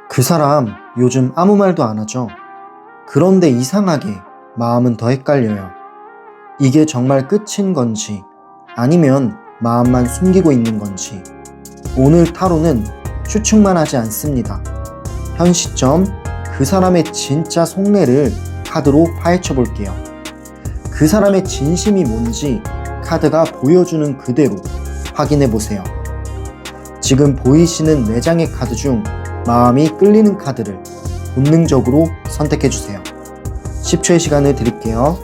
그 사람 요즘 아무 말도 안 하죠. 그런데 이상하게 마음은 더 헷갈려요. 이게 정말 끝인 건지 아니면 마음만 숨기고 있는 건지. 오늘 타로는 추측만 하지 않습니다. 현 시점 그 사람의 진짜 속내를 카드로 파헤쳐 볼게요. 그 사람의 진심이 뭔지 카드가 보여주는 그대로 확인해 보세요. 지금 보이시는 4장의 카드 중 마음이 끌리는 카드를 본능적으로 선택해 주세요. 10초의 시간을 드릴게요.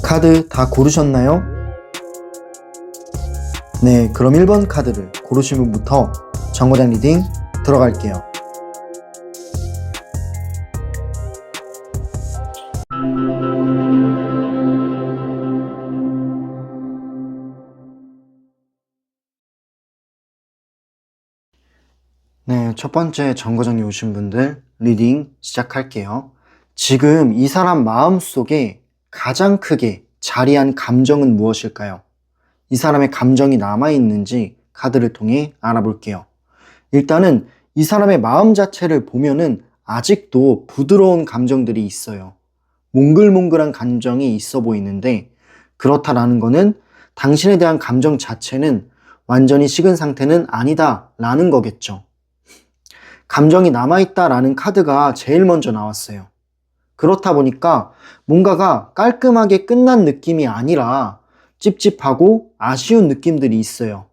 카드 다 고르셨나요? 네, 그럼 1번 카드를 고르신 분부터 정거장 리딩 들어갈게요. 네, 첫 번째 정거장에 오신 분들 리딩 시작할게요. 지금 이 사람 마음속에 가장 크게 자리한 감정은 무엇일까요? 이 사람의 감정이 남아있는지 카드를 통해 알아볼게요. 일단은 이 사람의 마음 자체를 보면은 아직도 부드러운 감정들이 있어요. 몽글몽글한 감정이 있어 보이는데 그렇다라는 거는 당신에 대한 감정 자체는 완전히 식은 상태는 아니다라는 거겠죠. 감정이 남아있다라는 카드가 제일 먼저 나왔어요. 그렇다 보니까 뭔가가 깔끔하게 끝난 느낌이 아니라 찝찝하고 아쉬운 느낌들이 있어요.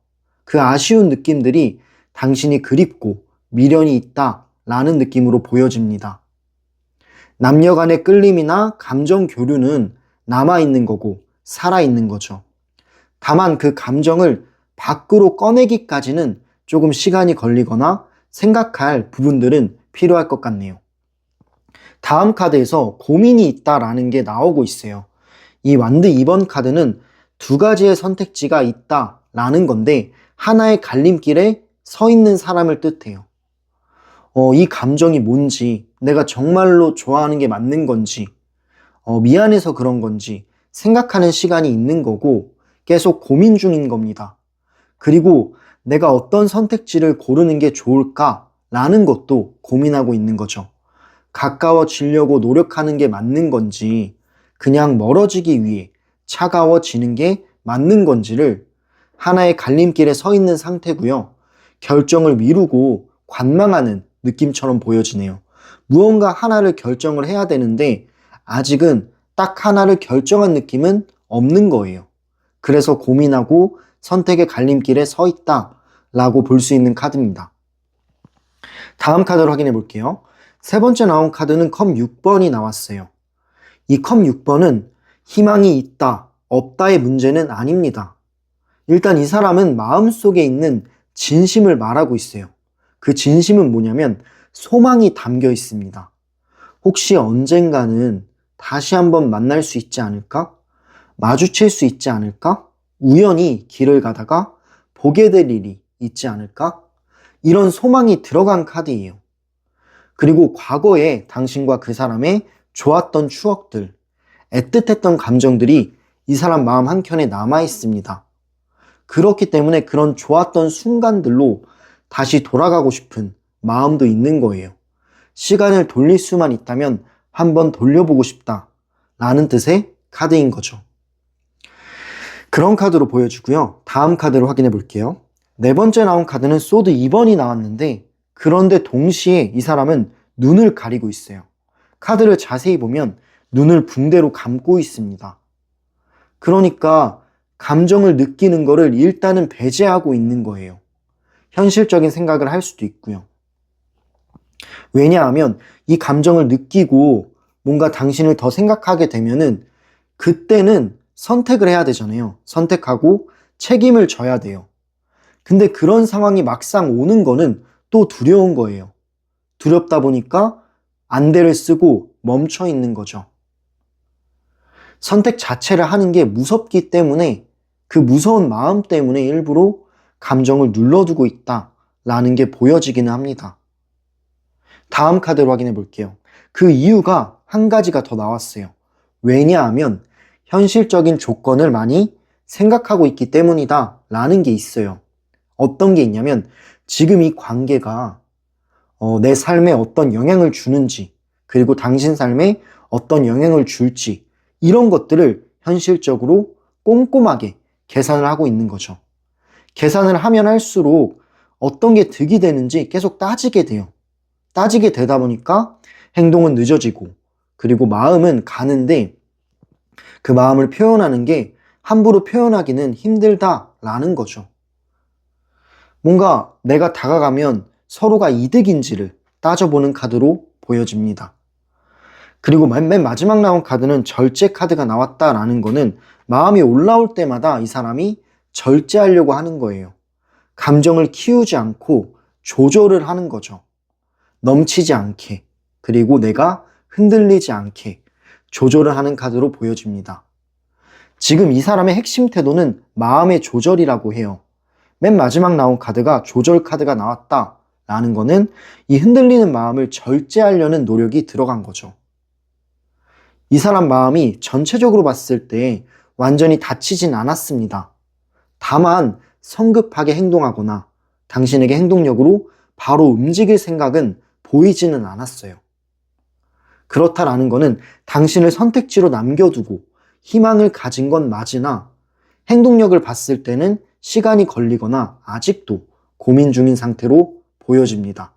그 아쉬운 느낌들이 당신이 그립고 미련이 있다라는 느낌으로 보여집니다. 남녀 간의 끌림이나 감정 교류는 남아있는 거고 살아있는 거죠. 다만 그 감정을 밖으로 꺼내기까지는 조금 시간이 걸리거나 생각할 부분들은 필요할 것 같네요. 다음 카드에서 고민이 있다라는 게 나오고 있어요. 이 완드 2번 카드는 두 가지의 선택지가 있다라는 건데 하나의 갈림길에 서 있는 사람을 뜻해요. 이 감정이 뭔지, 내가 정말로 좋아하는 게 맞는 건지, 미안해서 그런 건지 생각하는 시간이 있는 거고 계속 고민 중인 겁니다. 그리고 내가 어떤 선택지를 고르는 게 좋을까라는 것도 고민하고 있는 거죠. 가까워지려고 노력하는 게 맞는 건지 그냥 멀어지기 위해 차가워지는 게 맞는 건지를 하나의 갈림길에 서 있는 상태고요. 결정을 미루고 관망하는 느낌처럼 보여지네요. 무언가 하나를 결정을 해야 되는데 아직은 딱 하나를 결정한 느낌은 없는 거예요. 그래서 고민하고 선택의 갈림길에 서 있다라고 볼 수 있는 카드입니다. 다음 카드를 확인해 볼게요. 세 번째 나온 카드는 컵 6번이 나왔어요. 이 컵 6번은 희망이 있다, 없다의 문제는 아닙니다. 일단 이 사람은 마음속에 있는 진심을 말하고 있어요. 그 진심은 뭐냐면 소망이 담겨 있습니다. 혹시 언젠가는 다시 한번 만날 수 있지 않을까? 마주칠 수 있지 않을까? 우연히 길을 가다가 보게 될 일이 있지 않을까? 이런 소망이 들어간 카드예요. 그리고 과거에 당신과 그 사람의 좋았던 추억들, 애틋했던 감정들이 이 사람 마음 한켠에 남아 있습니다. 그렇기 때문에 그런 좋았던 순간들로 다시 돌아가고 싶은 마음도 있는 거예요. 시간을 돌릴 수만 있다면 한번 돌려보고 싶다 라는 뜻의 카드인 거죠. 그런 카드로 보여주고요. 다음 카드를 확인해 볼게요. 네 번째 나온 카드는 소드 2번이 나왔는데 그런데 동시에 이 사람은 눈을 가리고 있어요. 카드를 자세히 보면 눈을 붕대로 감고 있습니다. 그러니까 감정을 느끼는 거를 일단은 배제하고 있는 거예요. 현실적인 생각을 할 수도 있고요. 왜냐하면 이 감정을 느끼고 뭔가 당신을 더 생각하게 되면은 그때는 선택을 해야 되잖아요. 선택하고 책임을 져야 돼요. 근데 그런 상황이 막상 오는 거는 또 두려운 거예요. 두렵다 보니까 안대를 쓰고 멈춰 있는 거죠. 선택 자체를 하는 게 무섭기 때문에 그 무서운 마음 때문에 일부러 감정을 눌러두고 있다라는 게 보여지기는 합니다. 다음 카드로 확인해 볼게요. 그 이유가 한 가지가 더 나왔어요. 왜냐하면 현실적인 조건을 많이 생각하고 있기 때문이다 라는 게 있어요. 어떤 게 있냐면 지금 이 관계가 내 삶에 어떤 영향을 주는지, 그리고 당신 삶에 어떤 영향을 줄지, 이런 것들을 현실적으로 꼼꼼하게 계산을 하고 있는 거죠. 계산을 하면 할수록 어떤 게 득이 되는지 계속 따지게 돼요. 따지게 되다 보니까 행동은 늦어지고, 그리고 마음은 가는데 그 마음을 표현하는 게 함부로 표현하기는 힘들다라는 거죠. 뭔가 내가 다가가면 서로가 이득인지를 따져보는 카드로 보여집니다. 그리고 맨 마지막 나온 카드는 절제 카드가 나왔다라는 거는 마음이 올라올 때마다 이 사람이 절제하려고 하는 거예요. 감정을 키우지 않고 조절을 하는 거죠. 넘치지 않게, 그리고 내가 흔들리지 않게 조절을 하는 카드로 보여집니다. 지금 이 사람의 핵심 태도는 마음의 조절이라고 해요. 맨 마지막 나온 카드가 조절 카드가 나왔다라는 거는 이 흔들리는 마음을 절제하려는 노력이 들어간 거죠. 이 사람 마음이 전체적으로 봤을 때 완전히 다치진 않았습니다. 다만 성급하게 행동하거나 당신에게 행동력으로 바로 움직일 생각은 보이지는 않았어요. 그렇다라는 거는 당신을 선택지로 남겨두고 희망을 가진 건 맞으나 행동력을 봤을 때는 시간이 걸리거나 아직도 고민 중인 상태로 보여집니다.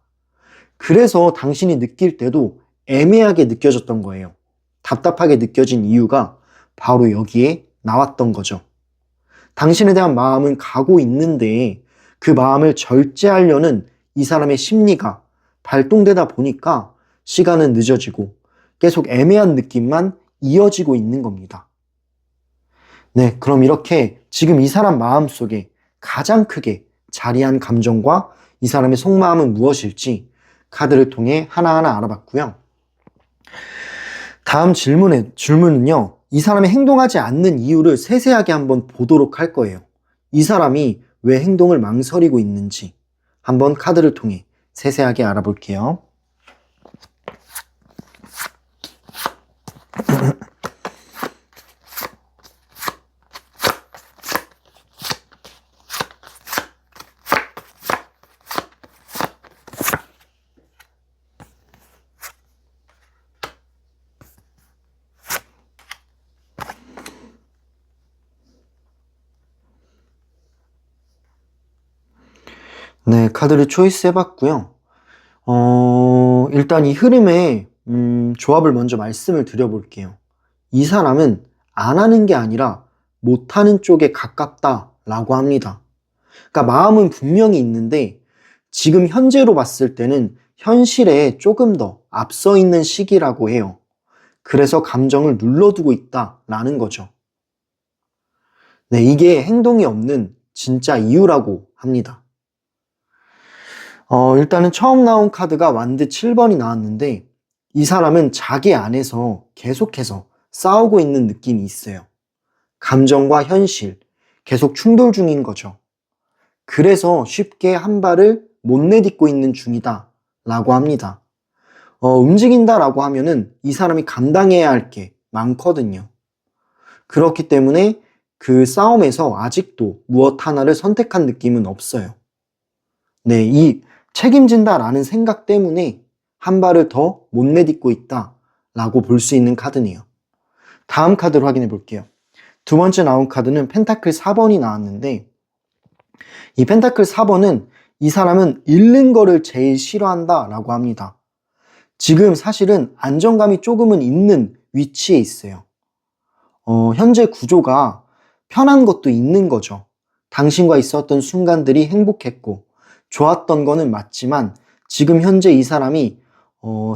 그래서 당신이 느낄 때도 애매하게 느껴졌던 거예요. 답답하게 느껴진 이유가 바로 여기에 나왔던 거죠. 당신에 대한 마음은 가고 있는데 그 마음을 절제하려는 이 사람의 심리가 발동되다 보니까 시간은 늦어지고 계속 애매한 느낌만 이어지고 있는 겁니다. 네, 그럼 이렇게 지금 이 사람 마음속에 가장 크게 자리한 감정과 이 사람의 속마음은 무엇일지 카드를 통해 하나하나 알아봤고요. 다음 질문은요. 이 사람이 행동하지 않는 이유를 세세하게 한번 보도록 할 거예요. 이 사람이 왜 행동을 망설이고 있는지 한번 카드를 통해 세세하게 알아볼게요. 네, 카드를 초이스 해봤고요. 일단 이 흐름의 조합을 먼저 말씀을 드려볼게요. 이 사람은 안 하는 게 아니라 못하는 쪽에 가깝다라고 합니다. 그러니까 마음은 분명히 있는데 지금 현재로 봤을 때는 현실에 조금 더 앞서 있는 시기라고 해요. 그래서 감정을 눌러두고 있다라는 거죠. 네, 이게 행동이 없는 진짜 이유라고 합니다. 일단은 처음 나온 카드가 완드 7번이 나왔는데 이 사람은 자기 안에서 계속해서 싸우고 있는 느낌이 있어요. 감정과 현실, 계속 충돌 중인 거죠. 그래서 쉽게 한 발을 못 내딛고 있는 중이다 라고 합니다. 움직인다 라고 하면은 이 사람이 감당해야 할 게 많거든요. 그렇기 때문에 그 싸움에서 아직도 무엇 하나를 선택한 느낌은 없어요. 네, 이 책임진다라는 생각 때문에 한 발을 더 못 내딛고 있다라고 볼 수 있는 카드네요. 다음 카드로 확인해 볼게요. 두 번째 나온 카드는 펜타클 4번이 나왔는데 이 펜타클 4번은 이 사람은 잃는 거를 제일 싫어한다라고 합니다. 지금 사실은 안정감이 조금은 있는 위치에 있어요. 현재 구조가 편한 것도 있는 거죠. 당신과 있었던 순간들이 행복했고 좋았던 거는 맞지만 지금 현재 이 사람이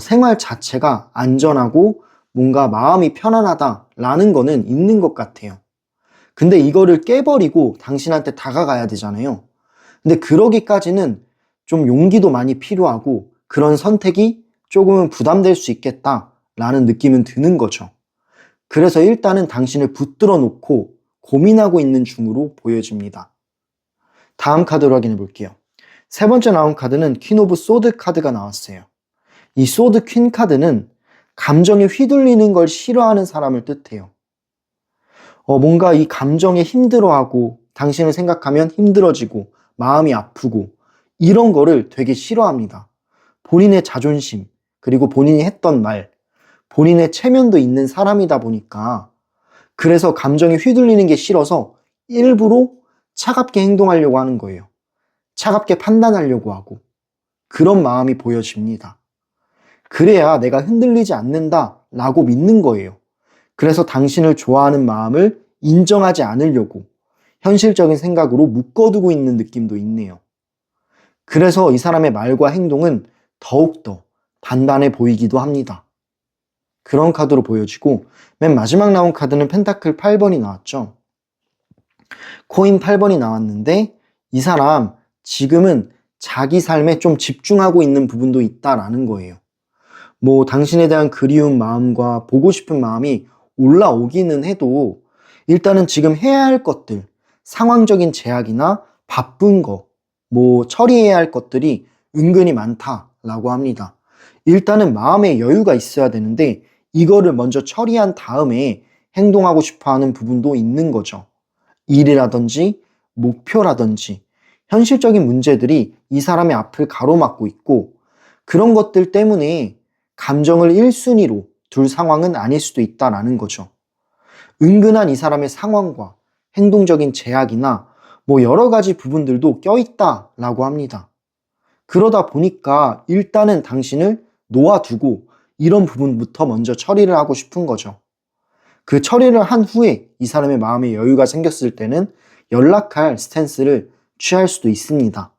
생활 자체가 안전하고 뭔가 마음이 편안하다라는 거는 있는 것 같아요. 근데 이거를 깨버리고 당신한테 다가가야 되잖아요. 근데 그러기까지는 좀 용기도 많이 필요하고 그런 선택이 조금은 부담될 수 있겠다라는 느낌은 드는 거죠. 그래서 일단은 당신을 붙들어 놓고 고민하고 있는 중으로 보여집니다. 다음 카드로 확인해 볼게요. 세 번째 나온 카드는 퀸 오브 소드 카드가 나왔어요. 이 소드 퀸 카드는 감정에 휘둘리는 걸 싫어하는 사람을 뜻해요. 뭔가 이 감정에 힘들어하고 당신을 생각하면 힘들어지고 마음이 아프고 이런 거를 되게 싫어합니다. 본인의 자존심, 그리고 본인이 했던 말, 본인의 체면도 있는 사람이다 보니까 그래서 감정에 휘둘리는 게 싫어서 일부러 차갑게 행동하려고 하는 거예요. 차갑게 판단하려고 하고 그런 마음이 보여집니다. 그래야 내가 흔들리지 않는다라고 믿는 거예요. 그래서 당신을 좋아하는 마음을 인정하지 않으려고 현실적인 생각으로 묶어두고 있는 느낌도 있네요. 그래서 이 사람의 말과 행동은 더욱더 단단해 보이기도 합니다. 그런 카드로 보여지고 맨 마지막 나온 카드는 펜타클 8번이 나왔죠. 코인 8번이 나왔는데 이 사람 지금은 자기 삶에 좀 집중하고 있는 부분도 있다라는 거예요. 당신에 대한 그리운 마음과 보고 싶은 마음이 올라오기는 해도 일단은 지금 해야 할 것들, 상황적인 제약이나 바쁜 거, 처리해야 할 것들이 은근히 많다라고 합니다. 일단은 마음에 여유가 있어야 되는데 이거를 먼저 처리한 다음에 행동하고 싶어 하는 부분도 있는 거죠. 일이라든지 목표라든지 현실적인 문제들이 이 사람의 앞을 가로막고 있고 그런 것들 때문에 감정을 1순위로 둘 상황은 아닐 수도 있다라는 거죠. 은근한 이 사람의 상황과 행동적인 제약이나 여러 가지 부분들도 껴있다라고 합니다. 그러다 보니까 일단은 당신을 놓아두고 이런 부분부터 먼저 처리를 하고 싶은 거죠. 그 처리를 한 후에 이 사람의 마음에 여유가 생겼을 때는 연락할 스탠스를 취할 수도 있습니다.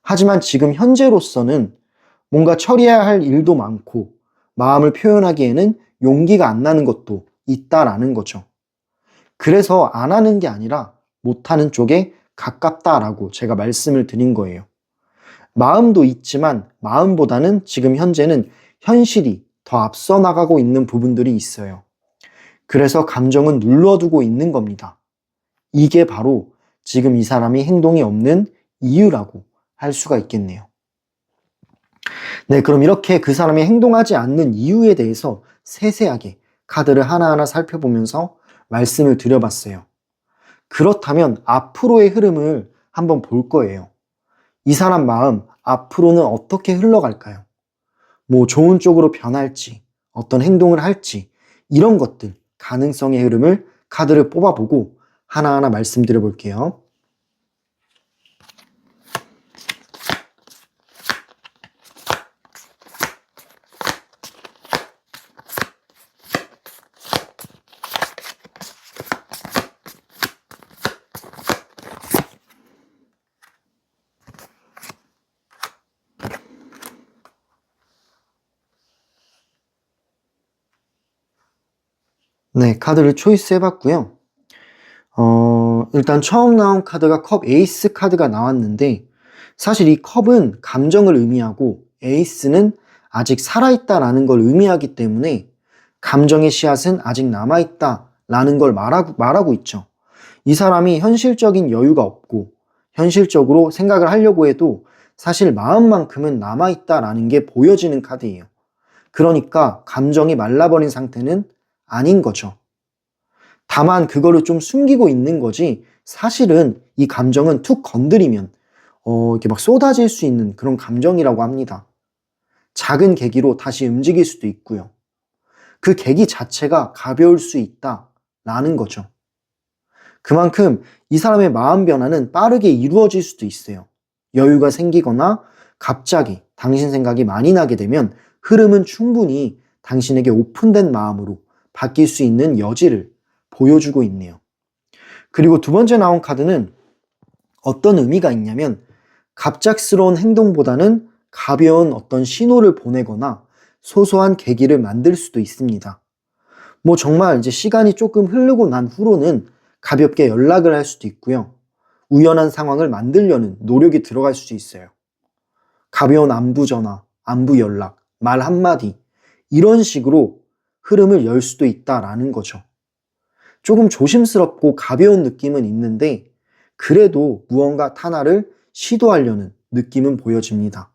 하지만 지금 현재로서는 뭔가 처리해야 할 일도 많고 마음을 표현하기에는 용기가 안 나는 것도 있다라는 거죠. 그래서 안 하는 게 아니라 못하는 쪽에 가깝다라고 제가 말씀을 드린 거예요. 마음도 있지만 마음보다는 지금 현재는 현실이 더 앞서 나가고 있는 부분들이 있어요. 그래서 감정은 눌러두고 있는 겁니다. 이게 바로 지금 이 사람이 행동이 없는 이유라고 할 수가 있겠네요. 네, 그럼 이렇게 그 사람이 행동하지 않는 이유에 대해서 세세하게 카드를 하나하나 살펴보면서 말씀을 드려봤어요. 그렇다면 앞으로의 흐름을 한번 볼 거예요. 이 사람 마음 앞으로는 어떻게 흘러갈까요? 좋은 쪽으로 변할지, 어떤 행동을 할지 이런 것들, 가능성의 흐름을 카드를 뽑아보고 하나하나 말씀드려 볼게요. 네, 카드를 초이스 해봤고요. 일단 처음 나온 카드가 컵 에이스 카드가 나왔는데 사실 이 컵은 감정을 의미하고 에이스는 아직 살아있다라는 걸 의미하기 때문에 감정의 씨앗은 아직 남아있다라는 걸 말하고 있죠. 이 사람이 현실적인 여유가 없고 현실적으로 생각을 하려고 해도 사실 마음만큼은 남아있다라는 게 보여지는 카드예요. 그러니까 감정이 말라버린 상태는 아닌 거죠. 다만 그거를 좀 숨기고 있는 거지 사실은 이 감정은 툭 건드리면 이렇게 막 쏟아질 수 있는 그런 감정이라고 합니다. 작은 계기로 다시 움직일 수도 있고요. 그 계기 자체가 가벼울 수 있다라는 거죠. 그만큼 이 사람의 마음 변화는 빠르게 이루어질 수도 있어요. 여유가 생기거나 갑자기 당신 생각이 많이 나게 되면 흐름은 충분히 당신에게 오픈된 마음으로 바뀔 수 있는 여지를 보여주고 있네요. 그리고 두 번째 나온 카드는 어떤 의미가 있냐면 갑작스러운 행동보다는 가벼운 어떤 신호를 보내거나 소소한 계기를 만들 수도 있습니다. 정말 이제 시간이 조금 흐르고 난 후로는 가볍게 연락을 할 수도 있고요. 우연한 상황을 만들려는 노력이 들어갈 수도 있어요. 가벼운 안부 전화, 안부 연락, 말 한마디 이런 식으로 흐름을 열 수도 있다라는 거죠. 조금 조심스럽고 가벼운 느낌은 있는데 그래도 무언가 하나를 시도하려는 느낌은 보여집니다.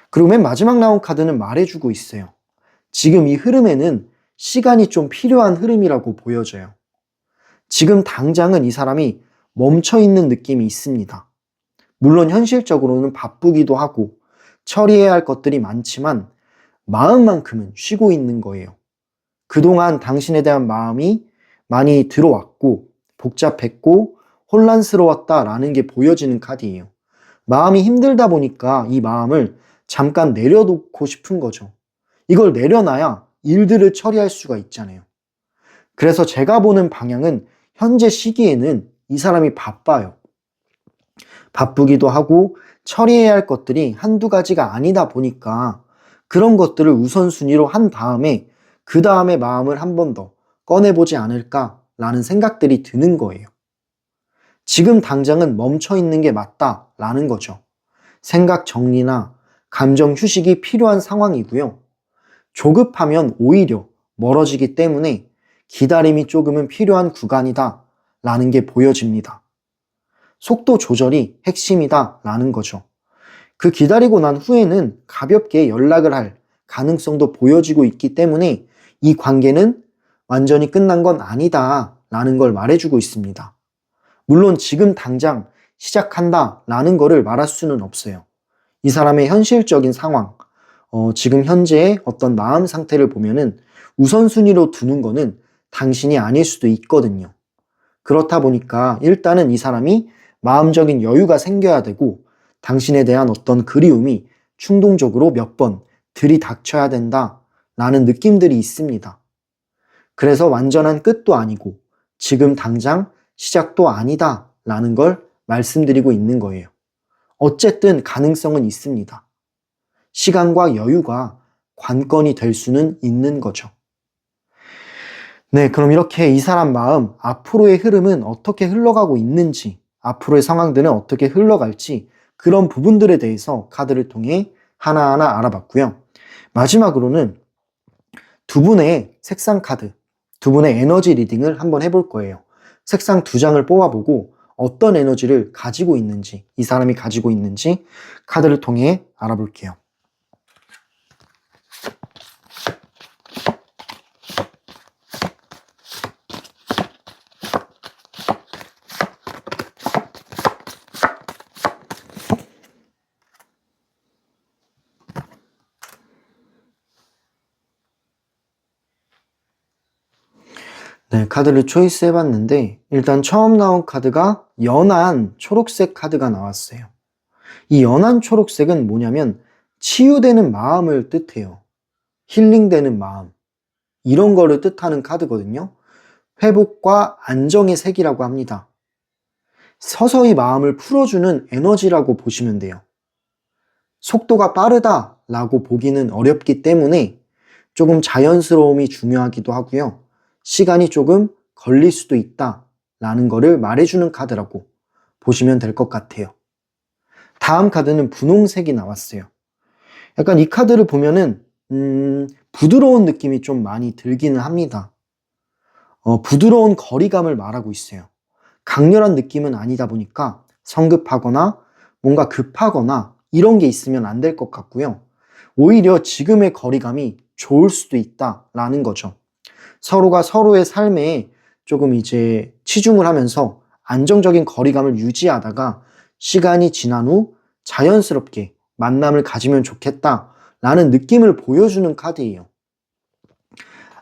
그리고 맨 마지막 나온 카드는 말해주고 있어요. 지금 이 흐름에는 시간이 좀 필요한 흐름이라고 보여져요. 지금 당장은 이 사람이 멈춰 있는 느낌이 있습니다. 물론 현실적으로는 바쁘기도 하고 처리해야 할 것들이 많지만 마음만큼은 쉬고 있는 거예요. 그동안 당신에 대한 마음이 많이 들어왔고 복잡했고 혼란스러웠다라는 게 보여지는 카드예요. 마음이 힘들다 보니까 이 마음을 잠깐 내려놓고 싶은 거죠. 이걸 내려놔야 일들을 처리할 수가 있잖아요. 그래서 제가 보는 방향은 현재 시기에는 이 사람이 바빠요. 바쁘기도 하고 처리해야 할 것들이 한두 가지가 아니다 보니까 그런 것들을 우선순위로 한 다음에 그 다음에 마음을 한 번 더 꺼내보지 않을까라는 생각들이 드는 거예요. 지금 당장은 멈춰 있는 게 맞다라는 거죠. 생각 정리나 감정 휴식이 필요한 상황이고요. 조급하면 오히려 멀어지기 때문에 기다림이 조금은 필요한 구간이다 라는 게 보여집니다. 속도 조절이 핵심이다 라는 거죠. 그 기다리고 난 후에는 가볍게 연락을 할 가능성도 보여지고 있기 때문에 이 관계는 완전히 끝난 건 아니다 라는 걸 말해주고 있습니다. 물론 지금 당장 시작한다 라는 거를 말할 수는 없어요. 이 사람의 현실적인 상황, 지금 현재의 어떤 마음 상태를 보면은 우선순위로 두는 거는 당신이 아닐 수도 있거든요. 그렇다 보니까 일단은 이 사람이 마음적인 여유가 생겨야 되고 당신에 대한 어떤 그리움이 충동적으로 몇 번 들이닥쳐야 된다라는 느낌들이 있습니다. 그래서 완전한 끝도 아니고 지금 당장 시작도 아니다라는 걸 말씀드리고 있는 거예요. 어쨌든 가능성은 있습니다. 시간과 여유가 관건이 될 수는 있는 거죠. 네, 그럼 이렇게 이 사람 마음, 앞으로의 흐름은 어떻게 흘러가고 있는지, 앞으로의 상황들은 어떻게 흘러갈지 그런 부분들에 대해서 카드를 통해 하나하나 알아봤고요. 마지막으로는 두 분의 색상 카드, 두 분의 에너지 리딩을 한번 해볼 거예요. 색상 두 장을 뽑아보고 어떤 에너지를 가지고 있는지, 이 사람이 가지고 있는지 카드를 통해 알아볼게요. 네, 카드를 초이스 해봤는데 일단 처음 나온 카드가 연한 초록색 카드가 나왔어요. 이 연한 초록색은 뭐냐면 치유되는 마음을 뜻해요. 힐링되는 마음. 이런 거를 뜻하는 카드거든요. 회복과 안정의 색이라고 합니다. 서서히 마음을 풀어주는 에너지라고 보시면 돼요. 속도가 빠르다라고 보기는 어렵기 때문에 조금 자연스러움이 중요하기도 하고요. 시간이 조금 걸릴 수도 있다라는 거를 말해주는 카드라고 보시면 될 것 같아요. 다음 카드는 분홍색이 나왔어요. 약간 이 카드를 보면은 부드러운 느낌이 좀 많이 들기는 합니다. 부드러운 거리감을 말하고 있어요. 강렬한 느낌은 아니다 보니까 성급하거나 뭔가 급하거나 이런 게 있으면 안 될 것 같고요. 오히려 지금의 거리감이 좋을 수도 있다라는 거죠. 서로가 서로의 삶에 조금 이제 치중을 하면서 안정적인 거리감을 유지하다가 시간이 지난 후 자연스럽게 만남을 가지면 좋겠다라는 느낌을 보여주는 카드예요.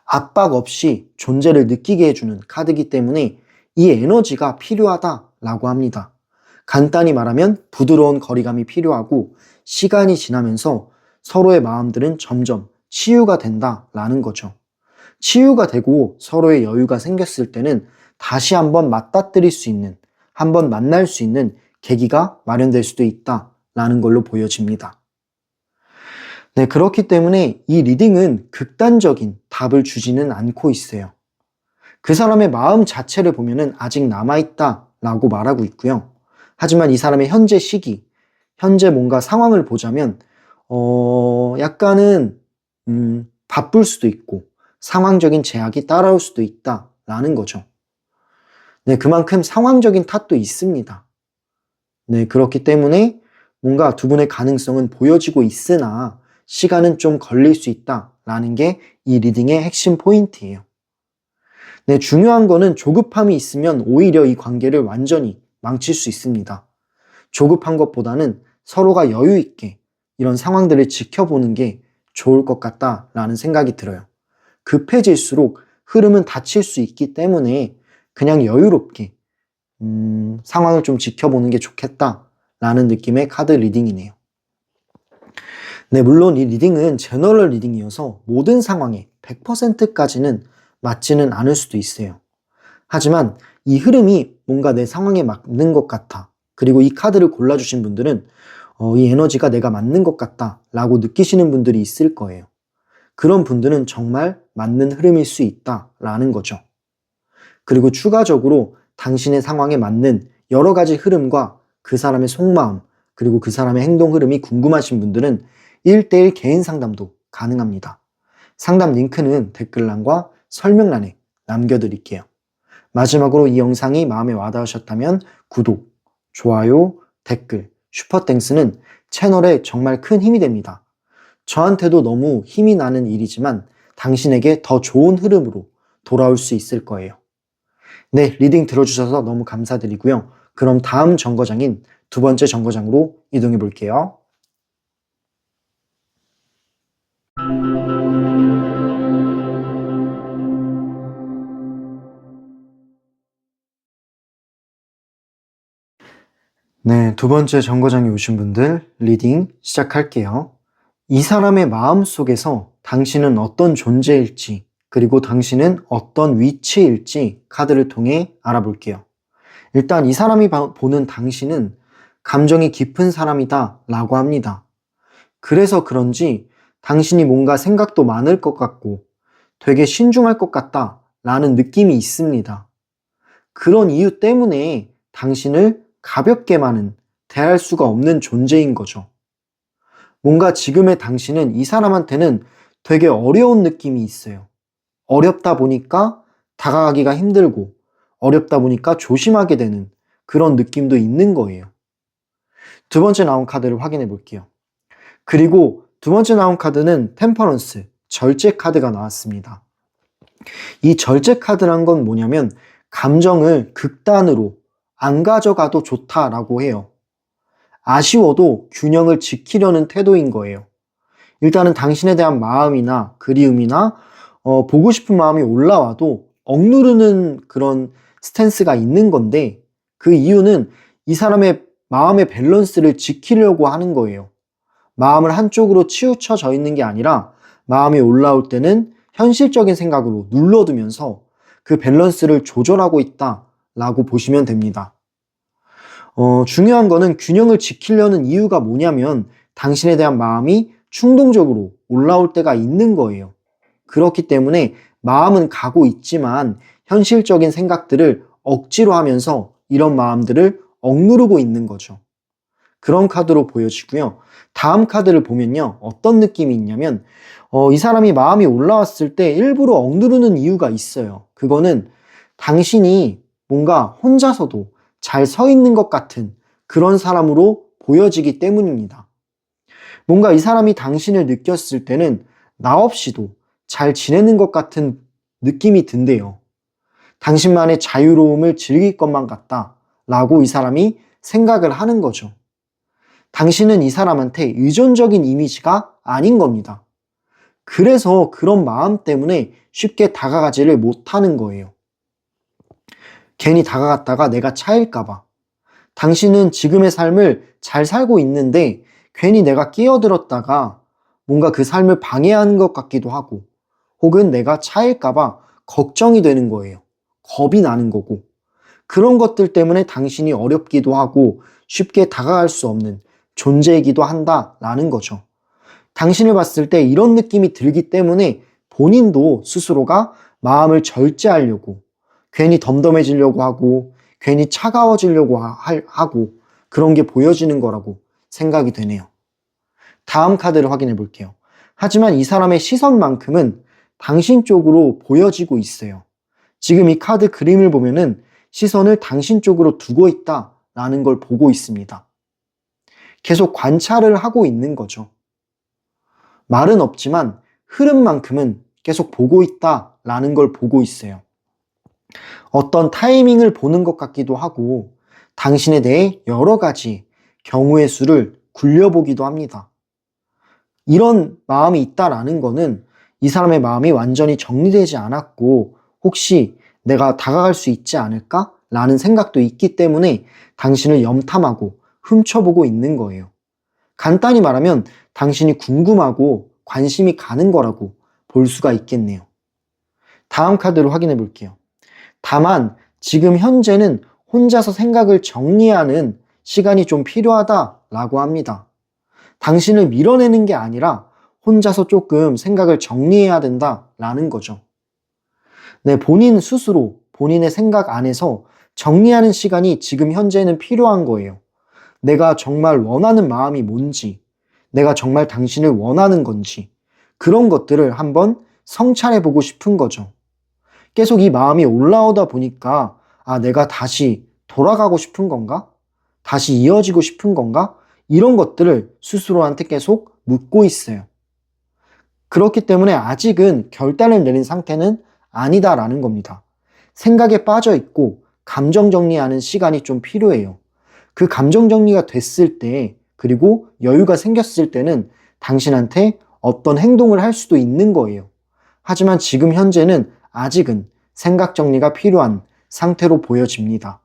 압박 없이 존재를 느끼게 해주는 카드이기 때문에 이 에너지가 필요하다라고 합니다. 간단히 말하면 부드러운 거리감이 필요하고 시간이 지나면서 서로의 마음들은 점점 치유가 된다라는 거죠. 치유가 되고 서로의 여유가 생겼을 때는 다시 한번 맞닥뜨릴 수 있는, 한번 만날 수 있는 계기가 마련될 수도 있다라는 걸로 보여집니다. 네, 그렇기 때문에 이 리딩은 극단적인 답을 주지는 않고 있어요. 그 사람의 마음 자체를 보면은 아직 남아있다라고 말하고 있고요. 하지만 이 사람의 현재 시기, 현재 뭔가 상황을 보자면, 약간은, 바쁠 수도 있고, 상황적인 제약이 따라올 수도 있다라는 거죠. 네, 그만큼 상황적인 탓도 있습니다. 네, 그렇기 때문에 뭔가 두 분의 가능성은 보여지고 있으나 시간은 좀 걸릴 수 있다 라는 게 이 리딩의 핵심 포인트예요. 네, 중요한 거는 조급함이 있으면 오히려 이 관계를 완전히 망칠 수 있습니다. 조급한 것보다는 서로가 여유 있게 이런 상황들을 지켜보는 게 좋을 것 같다라는 생각이 들어요. 급해질수록 흐름은 닫힐 수 있기 때문에 그냥 여유롭게 상황을 좀 지켜보는 게 좋겠다라는 느낌의 카드 리딩이네요. 네, 물론 이 리딩은 제너럴 리딩이어서 모든 상황에 100%까지는 맞지는 않을 수도 있어요. 하지만 이 흐름이 뭔가 내 상황에 맞는 것 같아. 그리고 이 카드를 골라주신 분들은 이 에너지가 내가 맞는 것 같다 라고 느끼시는 분들이 있을 거예요. 그런 분들은 정말 맞는 흐름일 수 있다라는 거죠. 그리고 추가적으로 당신의 상황에 맞는 여러 가지 흐름과 그 사람의 속마음, 그리고 그 사람의 행동 흐름이 궁금하신 분들은 1대1 개인 상담도 가능합니다. 상담 링크는 댓글란과 설명란에 남겨드릴게요. 마지막으로 이 영상이 마음에 와닿으셨다면 구독, 좋아요, 댓글, 슈퍼땡스는 채널에 정말 큰 힘이 됩니다. 저한테도 너무 힘이 나는 일이지만 당신에게 더 좋은 흐름으로 돌아올 수 있을 거예요. 네, 리딩 들어주셔서 너무 감사드리고요. 그럼 다음 정거장인 두 번째 정거장으로 이동해 볼게요. 네, 두 번째 정거장에 오신 분들 리딩 시작할게요. 이 사람의 마음 속에서 당신은 어떤 존재일지, 그리고 당신은 어떤 위치일지 카드를 통해 알아볼게요. 일단 이 사람이 보는 당신은 감정이 깊은 사람이다 라고 합니다. 그래서 그런지 당신이 뭔가 생각도 많을 것 같고 되게 신중할 것 같다 라는 느낌이 있습니다. 그런 이유 때문에 당신을 가볍게만은 대할 수가 없는 존재인 거죠. 뭔가 지금의 당신은 이 사람한테는 되게 어려운 느낌이 있어요. 어렵다 보니까 다가가기가 힘들고 어렵다 보니까 조심하게 되는 그런 느낌도 있는 거예요. 두 번째 나온 카드를 확인해 볼게요. 그리고 두 번째 나온 카드는 템퍼런스, 절제 카드가 나왔습니다. 이 절제 카드란 건 뭐냐면 감정을 극단으로 안 가져가도 좋다라고 해요. 아쉬워도 균형을 지키려는 태도인 거예요. 일단은 당신에 대한 마음이나 그리움이나 보고 싶은 마음이 올라와도 억누르는 그런 스탠스가 있는 건데 그 이유는 이 사람의 마음의 밸런스를 지키려고 하는 거예요. 마음을 한쪽으로 치우쳐져 있는 게 아니라 마음이 올라올 때는 현실적인 생각으로 눌러두면서 그 밸런스를 조절하고 있다라고 보시면 됩니다. 중요한 거는 균형을 지키려는 이유가 뭐냐면 당신에 대한 마음이 충동적으로 올라올 때가 있는 거예요. 그렇기 때문에 마음은 가고 있지만 현실적인 생각들을 억지로 하면서 이런 마음들을 억누르고 있는 거죠. 그런 카드로 보여지고요. 다음 카드를 보면요. 어떤 느낌이 있냐면 이 사람이 마음이 올라왔을 때 일부러 억누르는 이유가 있어요. 그거는 당신이 뭔가 혼자서도 잘 서 있는 것 같은 그런 사람으로 보여지기 때문입니다. 뭔가 이 사람이 당신을 느꼈을 때는 나 없이도 잘 지내는 것 같은 느낌이 든대요. 당신만의 자유로움을 즐길 것만 같다 라고 이 사람이 생각을 하는 거죠. 당신은 이 사람한테 의존적인 이미지가 아닌 겁니다. 그래서 그런 마음 때문에 쉽게 다가가지를 못하는 거예요. 괜히 다가갔다가 내가 차일까봐. 당신은 지금의 삶을 잘 살고 있는데 괜히 내가 끼어들었다가 뭔가 그 삶을 방해하는 것 같기도 하고 혹은 내가 차일까봐 걱정이 되는 거예요. 겁이 나는 거고. 그런 것들 때문에 당신이 어렵기도 하고 쉽게 다가갈 수 없는 존재이기도 한다라는 거죠. 당신을 봤을 때 이런 느낌이 들기 때문에 본인도 스스로가 마음을 절제하려고 괜히 덤덤해지려고 하고 괜히 차가워지려고 하고 그런 게 보여지는 거라고 생각이 되네요. 다음 카드를 확인해 볼게요. 하지만 이 사람의 시선만큼은 당신 쪽으로 보여지고 있어요. 지금 이 카드 그림을 보면은 시선을 당신 쪽으로 두고 있다라는 걸 보고 있습니다. 계속 관찰을 하고 있는 거죠. 말은 없지만 흐름만큼은 계속 보고 있다라는 걸 보고 있어요. 어떤 타이밍을 보는 것 같기도 하고 당신에 대해 여러 가지 경우의 수를 굴려보기도 합니다. 이런 마음이 있다라는 거는 이 사람의 마음이 완전히 정리되지 않았고 혹시 내가 다가갈 수 있지 않을까? 라는 생각도 있기 때문에 당신을 염탐하고 훔쳐보고 있는 거예요. 간단히 말하면 당신이 궁금하고 관심이 가는 거라고 볼 수가 있겠네요. 다음 카드를 확인해 볼게요. 다만 지금 현재는 혼자서 생각을 정리하는 시간이 좀 필요하다라고 합니다. 당신을 밀어내는 게 아니라 혼자서 조금 생각을 정리해야 된다라는 거죠. 네, 본인 스스로 본인의 생각 안에서 정리하는 시간이 지금 현재는 필요한 거예요. 내가 정말 원하는 마음이 뭔지, 내가 정말 당신을 원하는 건지, 그런 것들을 한번 성찰해 보고 싶은 거죠. 계속 이 마음이 올라오다 보니까, 내가 다시 돌아가고 싶은 건가? 다시 이어지고 싶은 건가? 이런 것들을 스스로한테 계속 묻고 있어요. 그렇기 때문에 아직은 결단을 내린 상태는 아니다라는 겁니다. 생각에 빠져 있고 감정 정리하는 시간이 좀 필요해요. 그 감정 정리가 됐을 때, 그리고 여유가 생겼을 때는 당신한테 어떤 행동을 할 수도 있는 거예요. 하지만 지금 현재는 아직은 생각 정리가 필요한 상태로 보여집니다.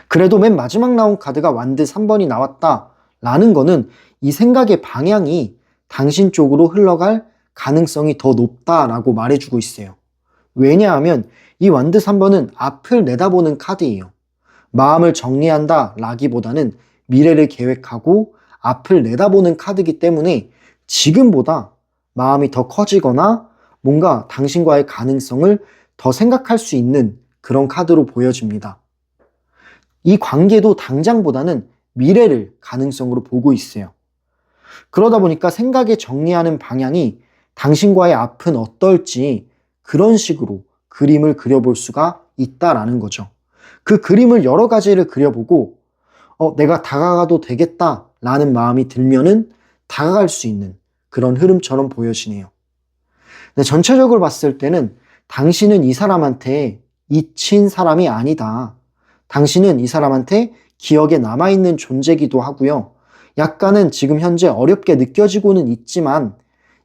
그래도 맨 마지막 나온 카드가 완드 3번이 나왔다라는 거는 이 생각의 방향이 당신 쪽으로 흘러갈 가능성이 더 높다라고 말해주고 있어요. 왜냐하면 이 완드 3번은 앞을 내다보는 카드예요. 마음을 정리한다 라기보다는 미래를 계획하고 앞을 내다보는 카드이기 때문에 지금보다 마음이 더 커지거나 뭔가 당신과의 가능성을 더 생각할 수 있는 그런 카드로 보여집니다. 이 관계도 당장보다는 미래를 가능성으로 보고 있어요. 그러다 보니까 생각에 정리하는 방향이 당신과의 앞은 어떨지 그런 식으로 그림을 그려볼 수가 있다라는 거죠. 그 그림을 여러 가지를 그려보고 내가 다가가도 되겠다라는 마음이 들면은 다가갈 수 있는 그런 흐름처럼 보여지네요. 근데 전체적으로 봤을 때는 당신은 이 사람한테 잊힌 사람이 아니다. 당신은 이 사람한테 기억에 남아있는 존재이기도 하고요. 약간은 지금 현재 어렵게 느껴지고는 있지만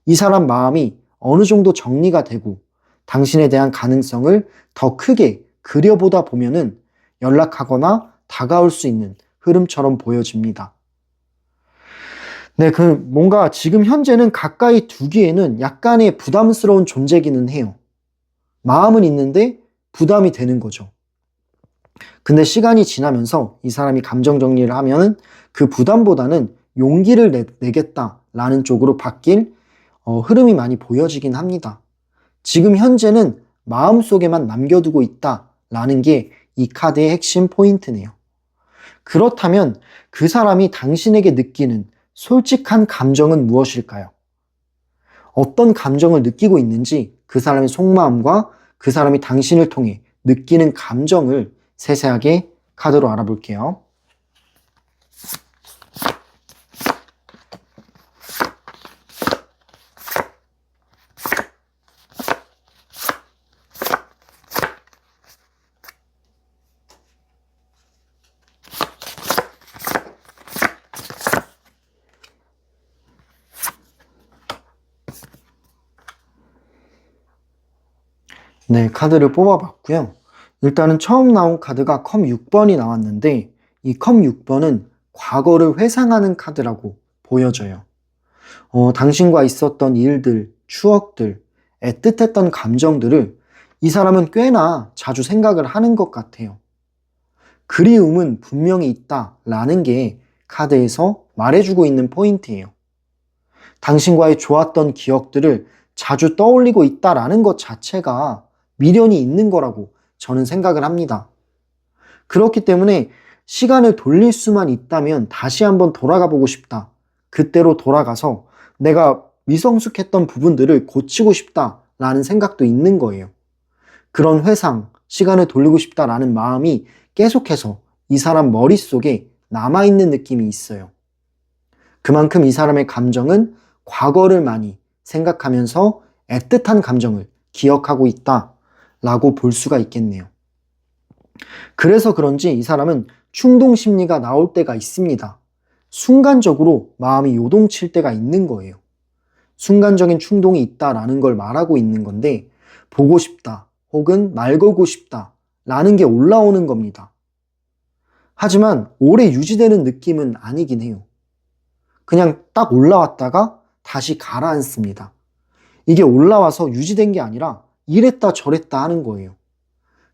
이 사람 마음이 어느 정도 정리가 되고 당신에 대한 가능성을 더 크게 그려보다 보면은 연락하거나 다가올 수 있는 흐름처럼 보여집니다. 네, 뭔가 지금 현재는 가까이 두기에는 약간의 부담스러운 존재기는 해요. 마음은 있는데 부담이 되는 거죠. 근데 시간이 지나면서 이 사람이 감정 정리를 하면은 그 부담보다는 용기를 내겠다라는 쪽으로 바뀔 흐름이 많이 보여지긴 합니다. 지금 현재는 마음속에만 남겨두고 있다라는 게 이 카드의 핵심 포인트네요. 그렇다면 그 사람이 당신에게 느끼는 솔직한 감정은 무엇일까요? 어떤 감정을 느끼고 있는지 그 사람의 속마음과 그 사람이 당신을 통해 느끼는 감정을 세세하게 카드로 알아볼게요. 네, 카드를 뽑아봤고요. 일단은 처음 나온 카드가 컵 6번이 나왔는데 이 컵 6번은 과거를 회상하는 카드라고 보여져요. 당신과 있었던 일들, 추억들, 애틋했던 감정들을 이 사람은 꽤나 자주 생각을 하는 것 같아요. 그리움은 분명히 있다라는 게 카드에서 말해주고 있는 포인트예요. 당신과의 좋았던 기억들을 자주 떠올리고 있다라는 것 자체가 미련이 있는 거라고 저는 생각을 합니다. 그렇기 때문에 시간을 돌릴 수만 있다면 다시 한번 돌아가 보고 싶다. 그때로 돌아가서 내가 미성숙했던 부분들을 고치고 싶다라는 생각도 있는 거예요. 그런 회상, 시간을 돌리고 싶다라는 마음이 계속해서 이 사람 머릿속에 남아있는 느낌이 있어요. 그만큼 이 사람의 감정은 과거를 많이 생각하면서 애틋한 감정을 기억하고 있다 라고 볼 수가 있겠네요. 그래서 그런지 이 사람은 충동 심리가 나올 때가 있습니다. 순간적으로 마음이 요동칠 때가 있는 거예요. 순간적인 충동이 있다라는 걸 말하고 있는 건데, 보고 싶다 혹은 말 걸고 싶다 라는 게 올라오는 겁니다. 하지만 오래 유지되는 느낌은 아니긴 해요. 그냥 딱 올라왔다가 다시 가라앉습니다. 이게 올라와서 유지된 게 아니라 이랬다 저랬다 하는 거예요.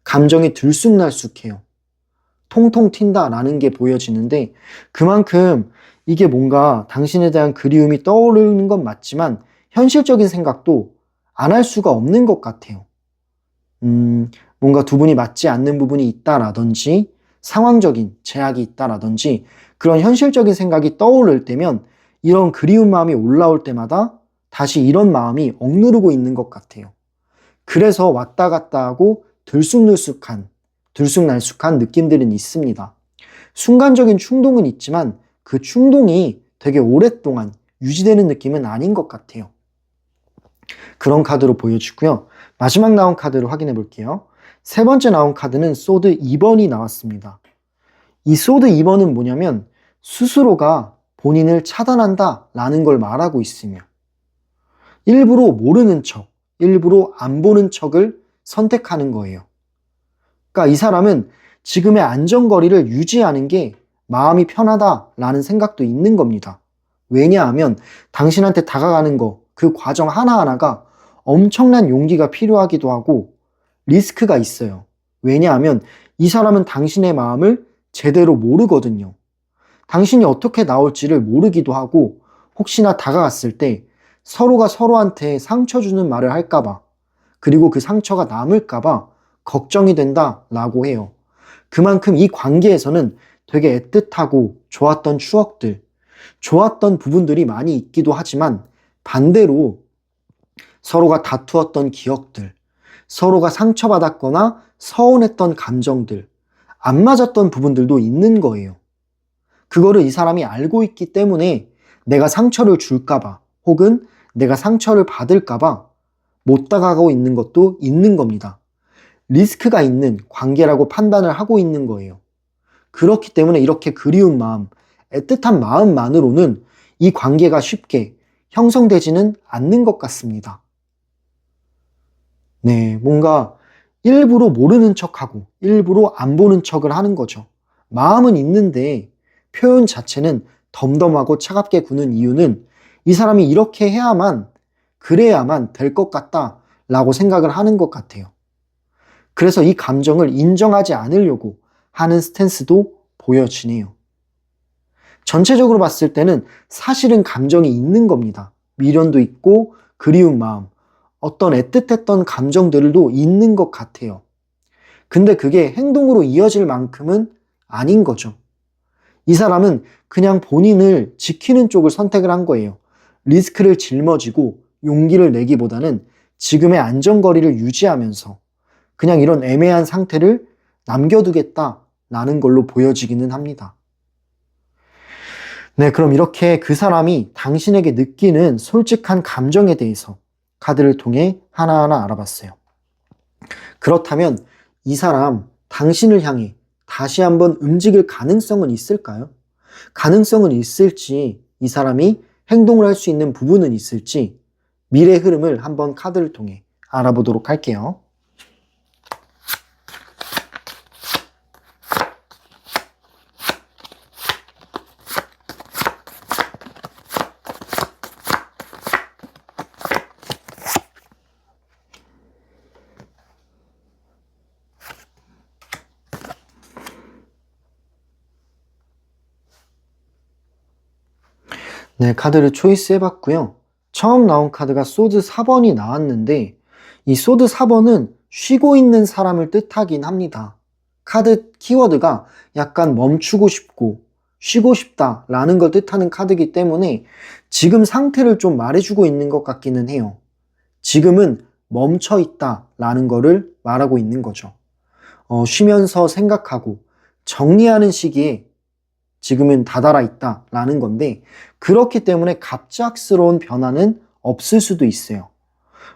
감정이 들쑥날쑥해요. 통통 튄다라는 게 보여지는데, 그만큼 이게 뭔가 당신에 대한 그리움이 떠오르는 건 맞지만 현실적인 생각도 안 할 수가 없는 것 같아요. 뭔가 두 분이 맞지 않는 부분이 있다라든지 상황적인 제약이 있다라든지 그런 현실적인 생각이 떠오를 때면 이런 그리운 마음이 올라올 때마다 다시 이런 마음이 억누르고 있는 것 같아요. 그래서 왔다 갔다 하고 들쑥날쑥한 느낌들은 있습니다. 순간적인 충동은 있지만 그 충동이 되게 오랫동안 유지되는 느낌은 아닌 것 같아요. 그런 카드로 보여주고요. 마지막 나온 카드를 확인해 볼게요. 세 번째 나온 카드는 소드 2번이 나왔습니다. 이 소드 2번은 뭐냐면 스스로가 본인을 차단한다 라는 걸 말하고 있으며, 일부러 모르는 척, 일부러 안 보는 척을 선택하는 거예요. 그러니까 이 사람은 지금의 안전거리를 유지하는 게 마음이 편하다라는 생각도 있는 겁니다. 왜냐하면 당신한테 다가가는 거, 그 과정 하나하나가 엄청난 용기가 필요하기도 하고 리스크가 있어요. 왜냐하면 이 사람은 당신의 마음을 제대로 모르거든요. 당신이 어떻게 나올지를 모르기도 하고, 혹시나 다가갔을 때 서로가 서로한테 상처 주는 말을 할까봐, 그리고 그 상처가 남을까봐 걱정이 된다라고 해요. 그만큼 이 관계에서는 되게 애틋하고 좋았던 추억들, 좋았던 부분들이 많이 있기도 하지만 반대로 서로가 다투었던 기억들, 서로가 상처받았거나 서운했던 감정들, 안 맞았던 부분들도 있는 거예요. 그거를 이 사람이 알고 있기 때문에 내가 상처를 줄까봐 혹은 내가 상처를 받을까봐 못 다가가고 있는 것도 있는 겁니다. 리스크가 있는 관계라고 판단을 하고 있는 거예요. 그렇기 때문에 이렇게 그리운 마음, 애틋한 마음만으로는 이 관계가 쉽게 형성되지는 않는 것 같습니다. 네, 뭔가 일부러 모르는 척하고 일부러 안 보는 척을 하는 거죠. 마음은 있는데 표현 자체는 덤덤하고 차갑게 구는 이유는 이 사람이 이렇게 해야만, 그래야만 될 것 같다라고 생각을 하는 것 같아요. 그래서 이 감정을 인정하지 않으려고 하는 스탠스도 보여지네요. 전체적으로 봤을 때는 사실은 감정이 있는 겁니다. 미련도 있고 그리운 마음, 어떤 애틋했던 감정들도 있는 것 같아요. 근데 그게 행동으로 이어질 만큼은 아닌 거죠. 이 사람은 그냥 본인을 지키는 쪽을 선택을 한 거예요. 리스크를 짊어지고 용기를 내기보다는 지금의 안전거리를 유지하면서 그냥 이런 애매한 상태를 남겨두겠다라는 걸로 보여지기는 합니다. 네, 그럼 이렇게 그 사람이 당신에게 느끼는 솔직한 감정에 대해서 카드를 통해 하나하나 알아봤어요. 그렇다면 이 사람, 당신을 향해 다시 한번 움직일 가능성은 있을까요? 가능성은 있을지, 이 사람이 행동을 할 수 있는 부분은 있을지 미래 흐름을 한번 카드를 통해 알아보도록 할게요. 네, 카드를 초이스 해봤고요. 처음 나온 카드가 소드 4번이 나왔는데 이 소드 4번은 쉬고 있는 사람을 뜻하긴 합니다. 카드 키워드가 약간 멈추고 싶고 쉬고 싶다라는 걸 뜻하는 카드이기 때문에 지금 상태를 좀 말해주고 있는 것 같기는 해요. 지금은 멈춰 있다라는 거를 말하고 있는 거죠. 쉬면서 생각하고 정리하는 시기에 지금은 다다라 있다라는 건데, 그렇기 때문에 갑작스러운 변화는 없을 수도 있어요.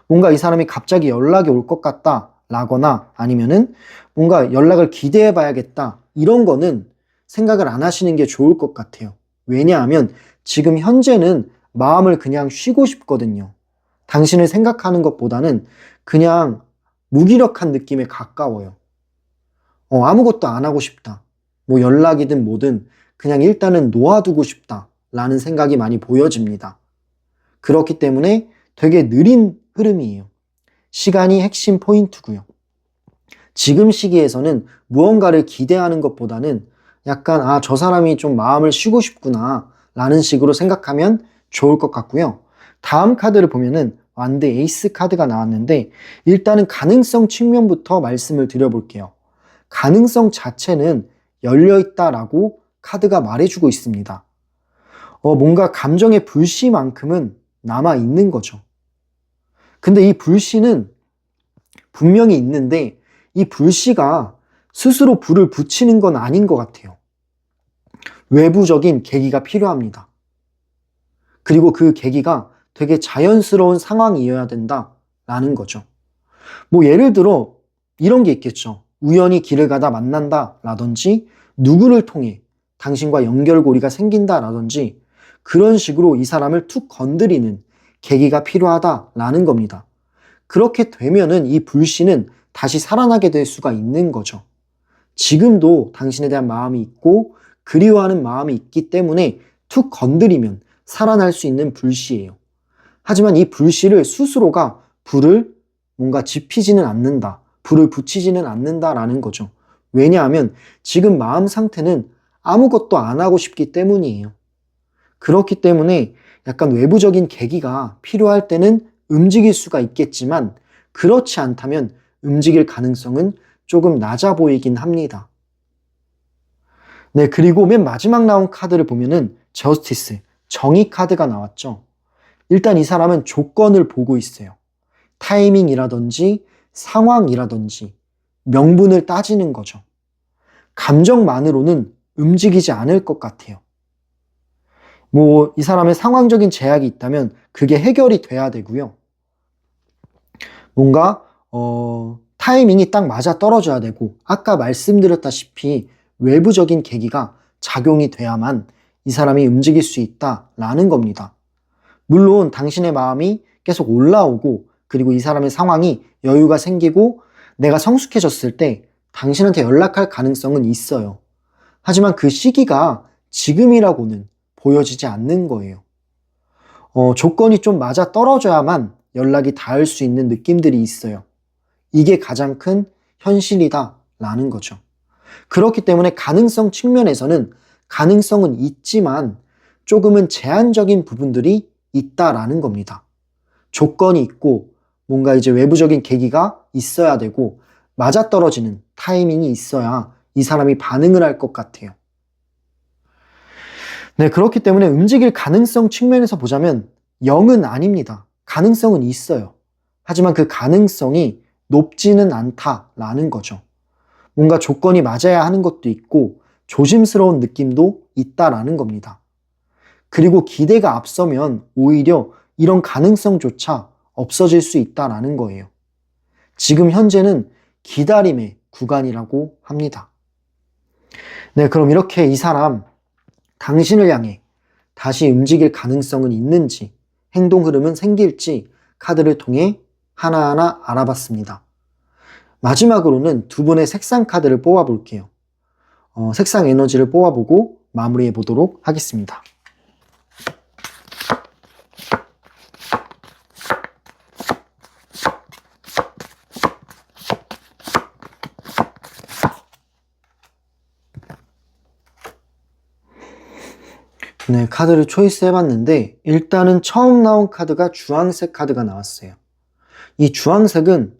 뭔가 이 사람이 갑자기 연락이 올 것 같다 라거나 아니면은 뭔가 연락을 기대해 봐야겠다 이런 거는 생각을 안 하시는 게 좋을 것 같아요. 왜냐하면 지금 현재는 마음을 그냥 쉬고 싶거든요. 당신을 생각하는 것보다는 그냥 무기력한 느낌에 가까워요. 아무것도 안 하고 싶다. 뭐 연락이든 뭐든 그냥 일단은 놓아두고 싶다 라는 생각이 많이 보여집니다. 그렇기 때문에 되게 느린 흐름이에요. 시간이 핵심 포인트고요. 지금 시기에서는 무언가를 기대하는 것보다는 약간 저 사람이 좀 마음을 쉬고 싶구나 라는 식으로 생각하면 좋을 것 같고요. 다음 카드를 보면은 완드 에이스 카드가 나왔는데 일단은 가능성 측면부터 말씀을 드려볼게요. 가능성 자체는 열려있다라고 카드가 말해주고 있습니다. 뭔가 감정의 불씨만큼은 남아있는 거죠. 근데 이 불씨는 분명히 있는데 이 불씨가 스스로 불을 붙이는 건 아닌 것 같아요. 외부적인 계기가 필요합니다. 그리고 그 계기가 되게 자연스러운 상황이어야 된다라는 거죠. 뭐 예를 들어 이런 게 있겠죠. 우연히 길을 가다 만난다라든지 누구를 통해 당신과 연결고리가 생긴다라든지 그런 식으로 이 사람을 툭 건드리는 계기가 필요하다라는 겁니다. 그렇게 되면은 이 불씨는 다시 살아나게 될 수가 있는 거죠. 지금도 당신에 대한 마음이 있고 그리워하는 마음이 있기 때문에 툭 건드리면 살아날 수 있는 불씨예요. 하지만 이 불씨를 스스로가 불을 뭔가 지피지는 않는다. 불을 붙이지는 않는다라는 거죠. 왜냐하면 지금 마음 상태는 아무것도 안 하고 싶기 때문이에요. 그렇기 때문에 약간 외부적인 계기가 필요할 때는 움직일 수가 있겠지만 그렇지 않다면 움직일 가능성은 조금 낮아 보이긴 합니다. 네, 그리고 맨 마지막 나온 카드를 보면은 저스티스, 정의 카드가 나왔죠. 일단 이 사람은 조건을 보고 있어요. 타이밍이라든지 상황이라든지 명분을 따지는 거죠. 감정만으로는 움직이지 않을 것 같아요. 뭐 이 사람의 상황적인 제약이 있다면 그게 해결이 돼야 되고요. 뭔가 타이밍이 딱 맞아 떨어져야 되고 아까 말씀드렸다시피 외부적인 계기가 작용이 돼야만 이 사람이 움직일 수 있다라는 겁니다. 물론 당신의 마음이 계속 올라오고 그리고 이 사람의 상황이 여유가 생기고 내가 성숙해졌을 때 당신한테 연락할 가능성은 있어요. 하지만 그 시기가 지금이라고는 보여지지 않는 거예요. 조건이 좀 맞아 떨어져야만 연락이 닿을 수 있는 느낌들이 있어요. 이게 가장 큰 현실이다라는 거죠. 그렇기 때문에 가능성 측면에서는 가능성은 있지만 조금은 제한적인 부분들이 있다라는 겁니다. 조건이 있고 뭔가 이제 외부적인 계기가 있어야 되고 맞아떨어지는 타이밍이 있어야 이 사람이 반응을 할 것 같아요. 네, 그렇기 때문에 움직일 가능성 측면에서 보자면 0은 아닙니다. 가능성은 있어요. 하지만 그 가능성이 높지는 않다라는 거죠. 뭔가 조건이 맞아야 하는 것도 있고 조심스러운 느낌도 있다라는 겁니다. 그리고 기대가 앞서면 오히려 이런 가능성조차 없어질 수 있다라는 거예요. 지금 현재는 기다림의 구간이라고 합니다. 네, 그럼 이렇게 이 사람 당신을 향해 다시 움직일 가능성은 있는지, 행동 흐름은 생길지 카드를 통해 하나하나 알아봤습니다. 마지막으로는 두 분의 색상 카드를 뽑아볼게요. 색상 에너지를 뽑아보고 마무리해 보도록 하겠습니다. 네, 카드를 초이스 해봤는데 일단은 처음 나온 카드가 주황색 카드가 나왔어요. 이 주황색은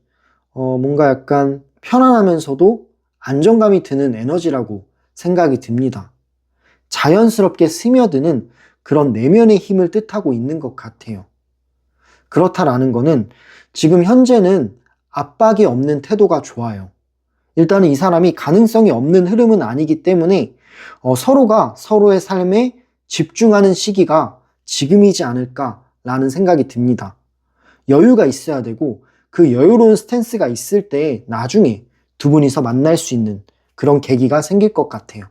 뭔가 약간 편안하면서도 안정감이 드는 에너지라고 생각이 듭니다. 자연스럽게 스며드는 그런 내면의 힘을 뜻하고 있는 것 같아요. 그렇다라는 거는 지금 현재는 압박이 없는 태도가 좋아요. 일단은 이 사람이 가능성이 없는 흐름은 아니기 때문에 서로가 서로의 삶에 집중하는 시기가 지금이지 않을까라는 라는 생각이 듭니다. 여유가 있어야 되고 그 여유로운 스탠스가 있을 때 나중에 두 분이서 만날 수 있는 그런 계기가 생길 것 같아요.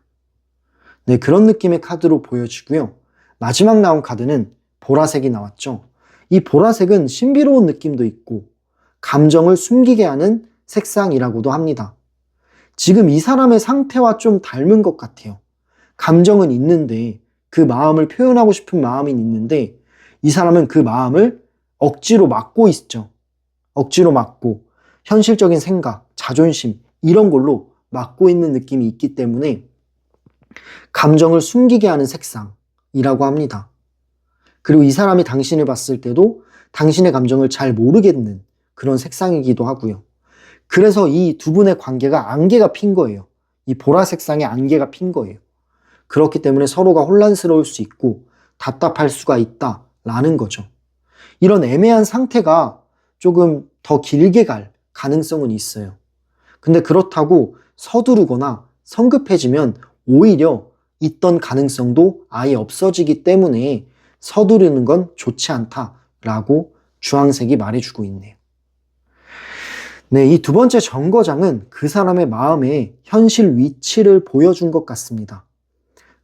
네, 그런 느낌의 카드로 보여지고요. 마지막 나온 카드는 보라색이 나왔죠. 이 보라색은 신비로운 느낌도 있고 감정을 숨기게 하는 색상이라고도 합니다. 지금 이 사람의 상태와 좀 닮은 것 같아요. 감정은 있는데 그 마음을 표현하고 싶은 마음이 있는데 이 사람은 그 마음을 억지로 막고 있죠. 억지로 막고 현실적인 생각, 자존심 이런 걸로 막고 있는 느낌이 있기 때문에 감정을 숨기게 하는 색상이라고 합니다. 그리고 이 사람이 당신을 봤을 때도 당신의 감정을 잘 모르겠는 그런 색상이기도 하고요. 그래서 이 두 분의 관계가 안개가 핀 거예요. 이 보라색상에 안개가 핀 거예요. 그렇기 때문에 서로가 혼란스러울 수 있고 답답할 수가 있다라는 거죠. 이런 애매한 상태가 조금 더 길게 갈 가능성은 있어요. 근데 그렇다고 서두르거나 성급해지면 오히려 있던 가능성도 아예 없어지기 때문에 서두르는 건 좋지 않다라고 주황색이 말해주고 있네요. 네, 이 두 번째 정거장은 그 사람의 마음의 현실 위치를 보여준 것 같습니다.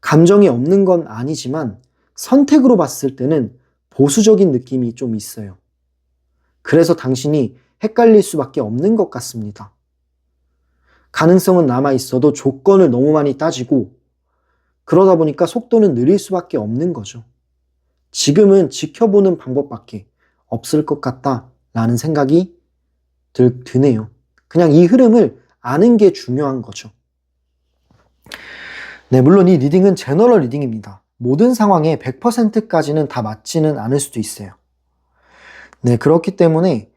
감정이 없는 건 아니지만 선택으로 봤을 때는 보수적인 느낌이 좀 있어요. 그래서 당신이 헷갈릴 수밖에 없는 것 같습니다. 가능성은 남아 있어도 조건을 너무 많이 따지고 그러다 보니까 속도는 느릴 수밖에 없는 거죠. 지금은 지켜보는 방법밖에 없을 것 같다라는 생각이 드네요. 그냥 이 흐름을 아는 게 중요한 거죠. 네, 물론 이 리딩은 제너럴 리딩입니다. 모든 상황에 100%까지는 다 맞지는 않을 수도 있어요. 네, 그렇기 때문에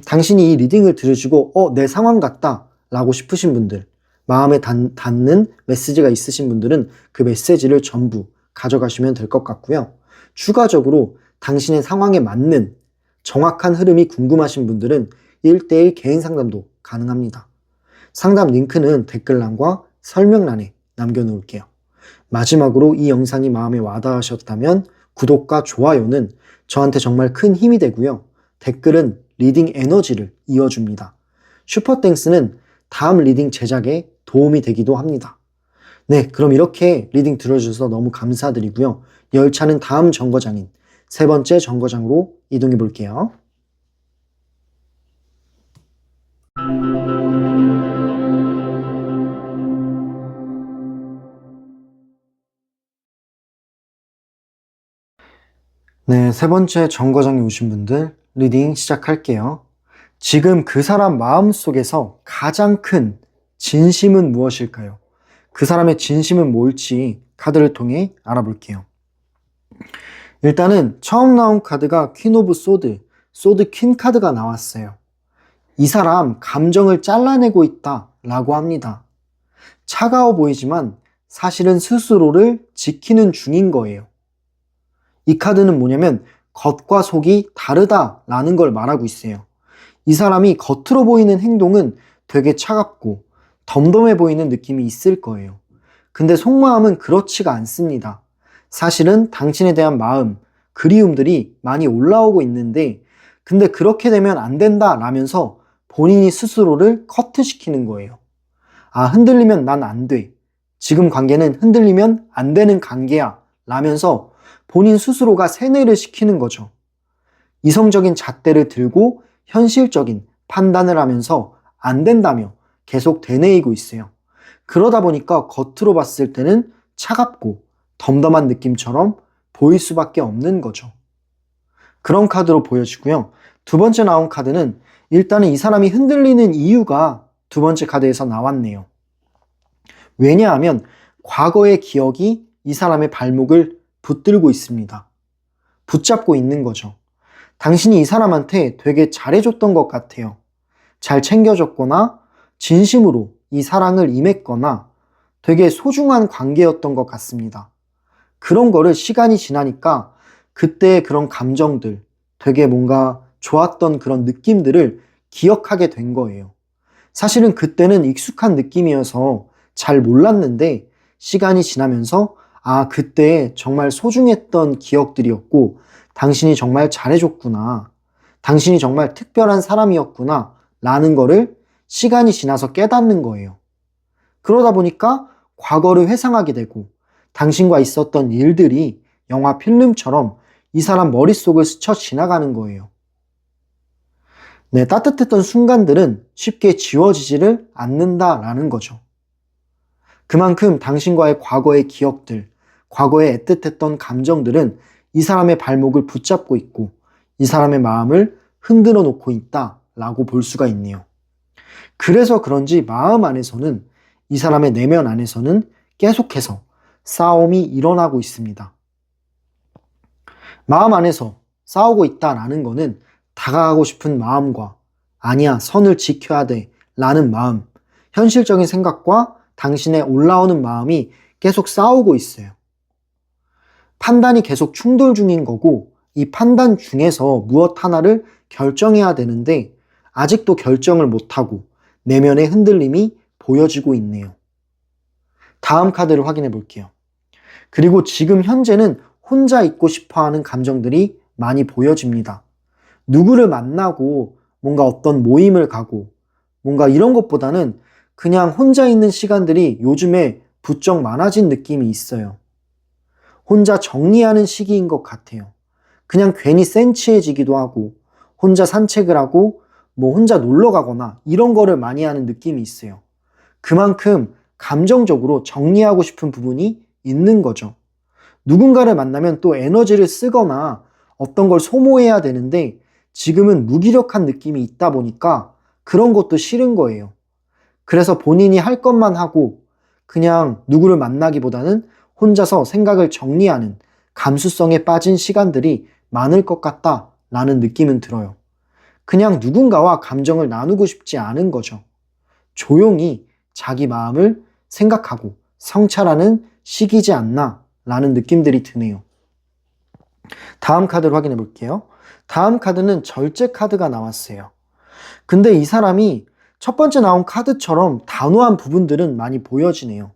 당신이 이 리딩을 들으시고 내 상황 같다 라고 싶으신 분들, 마음에 닿는 메시지가 있으신 분들은 그 메시지를 전부 가져가시면 될 것 같고요. 추가적으로 당신의 상황에 맞는 정확한 흐름이 궁금하신 분들은 1:1 개인 상담도 가능합니다. 상담 링크는 댓글란과 설명란에 남겨놓을게요. 마지막으로 이 영상이 마음에 와닿으셨다면 구독과 좋아요는 저한테 정말 큰 힘이 되고요. 댓글은 리딩 에너지를 이어줍니다. 슈퍼땡스는 다음 리딩 제작에 도움이 되기도 합니다. 네, 그럼 이렇게 리딩 들어주셔서 너무 감사드리고요. 열차는 다음 정거장인 세 번째 정거장으로 이동해 볼게요. 네, 세 번째 정거장에 오신 분들 리딩 시작할게요. 지금 그 사람 마음속에서 가장 큰 진심은 무엇일까요? 그 사람의 진심은 뭘지 카드를 통해 알아볼게요. 일단은 처음 나온 카드가 퀸 오브 소드, 소드 퀸 카드가 나왔어요. 이 사람 감정을 잘라내고 있다 라고 합니다. 차가워 보이지만 사실은 스스로를 지키는 중인 거예요. 이 카드는 뭐냐면 겉과 속이 다르다라는 걸 말하고 있어요. 이 사람이 겉으로 보이는 행동은 되게 차갑고 덤덤해 보이는 느낌이 있을 거예요. 근데 속마음은 그렇지가 않습니다. 사실은 당신에 대한 마음, 그리움들이 많이 올라오고 있는데 근데 그렇게 되면 안 된다라면서 본인이 스스로를 커트시키는 거예요. 아, 흔들리면 난 안 돼. 지금 관계는 흔들리면 안 되는 관계야. 라면서 본인 스스로가 세뇌를 시키는 거죠. 이성적인 잣대를 들고 현실적인 판단을 하면서 안 된다며 계속 되뇌이고 있어요. 그러다 보니까 겉으로 봤을 때는 차갑고 덤덤한 느낌처럼 보일 수밖에 없는 거죠. 그런 카드로 보여지고요. 두 번째 나온 카드는 일단은 이 사람이 흔들리는 이유가 두 번째 카드에서 나왔네요. 왜냐하면 과거의 기억이 이 사람의 발목을 붙들고 있습니다. 붙잡고 있는 거죠. 당신이 이 사람한테 되게 잘해줬던 것 같아요. 잘 챙겨줬거나 진심으로 이 사랑을 임했거나 되게 소중한 관계였던 것 같습니다. 그런 거를 시간이 지나니까 그때의 그런 감정들, 되게 뭔가 좋았던 그런 느낌들을 기억하게 된 거예요. 사실은 그때는 익숙한 느낌이어서 잘 몰랐는데 시간이 지나면서 아, 그때 정말 소중했던 기억들이었고 당신이 정말 잘해줬구나. 당신이 정말 특별한 사람이었구나. 라는 거를 시간이 지나서 깨닫는 거예요. 그러다 보니까 과거를 회상하게 되고 당신과 있었던 일들이 영화 필름처럼 이 사람 머릿속을 스쳐 지나가는 거예요. 네, 따뜻했던 순간들은 쉽게 지워지지를 않는다라는 거죠. 그만큼 당신과의 과거의 기억들, 과거에 애틋했던 감정들은 이 사람의 발목을 붙잡고 있고 이 사람의 마음을 흔들어 놓고 있다라고 볼 수가 있네요. 그래서 그런지 마음 안에서는 이 사람의 내면 안에서는 계속해서 싸움이 일어나고 있습니다. 마음 안에서 싸우고 있다라는 거는 다가가고 싶은 마음과 아니야, 선을 지켜야 돼 라는 마음, 현실적인 생각과 당신의 올라오는 마음이 계속 싸우고 있어요. 판단이 계속 충돌 중인 거고 이 판단 중에서 무엇 하나를 결정해야 되는데 아직도 결정을 못하고 내면의 흔들림이 보여지고 있네요. 다음 카드를 확인해 볼게요. 그리고 지금 현재는 혼자 있고 싶어하는 감정들이 많이 보여집니다. 누구를 만나고 뭔가 어떤 모임을 가고 뭔가 이런 것보다는 그냥 혼자 있는 시간들이 요즘에 부쩍 많아진 느낌이 있어요. 혼자 정리하는 시기인 것 같아요. 그냥 괜히 센치해지기도 하고 혼자 산책을 하고 뭐 혼자 놀러 가거나 이런 거를 많이 하는 느낌이 있어요. 그만큼 감정적으로 정리하고 싶은 부분이 있는 거죠. 누군가를 만나면 또 에너지를 쓰거나 어떤 걸 소모해야 되는데 지금은 무기력한 느낌이 있다 보니까 그런 것도 싫은 거예요. 그래서 본인이 할 것만 하고 그냥 누구를 만나기보다는 혼자서 생각을 정리하는 감수성에 빠진 시간들이 많을 것 같다라는 느낌은 들어요. 그냥 누군가와 감정을 나누고 싶지 않은 거죠. 조용히 자기 마음을 생각하고 성찰하는 시기지 않나 라는 느낌들이 드네요. 다음 카드를 확인해 볼게요. 다음 카드는 절제 카드가 나왔어요. 근데 이 사람이 첫 번째 나온 카드처럼 단호한 부분들은 많이 보여지네요.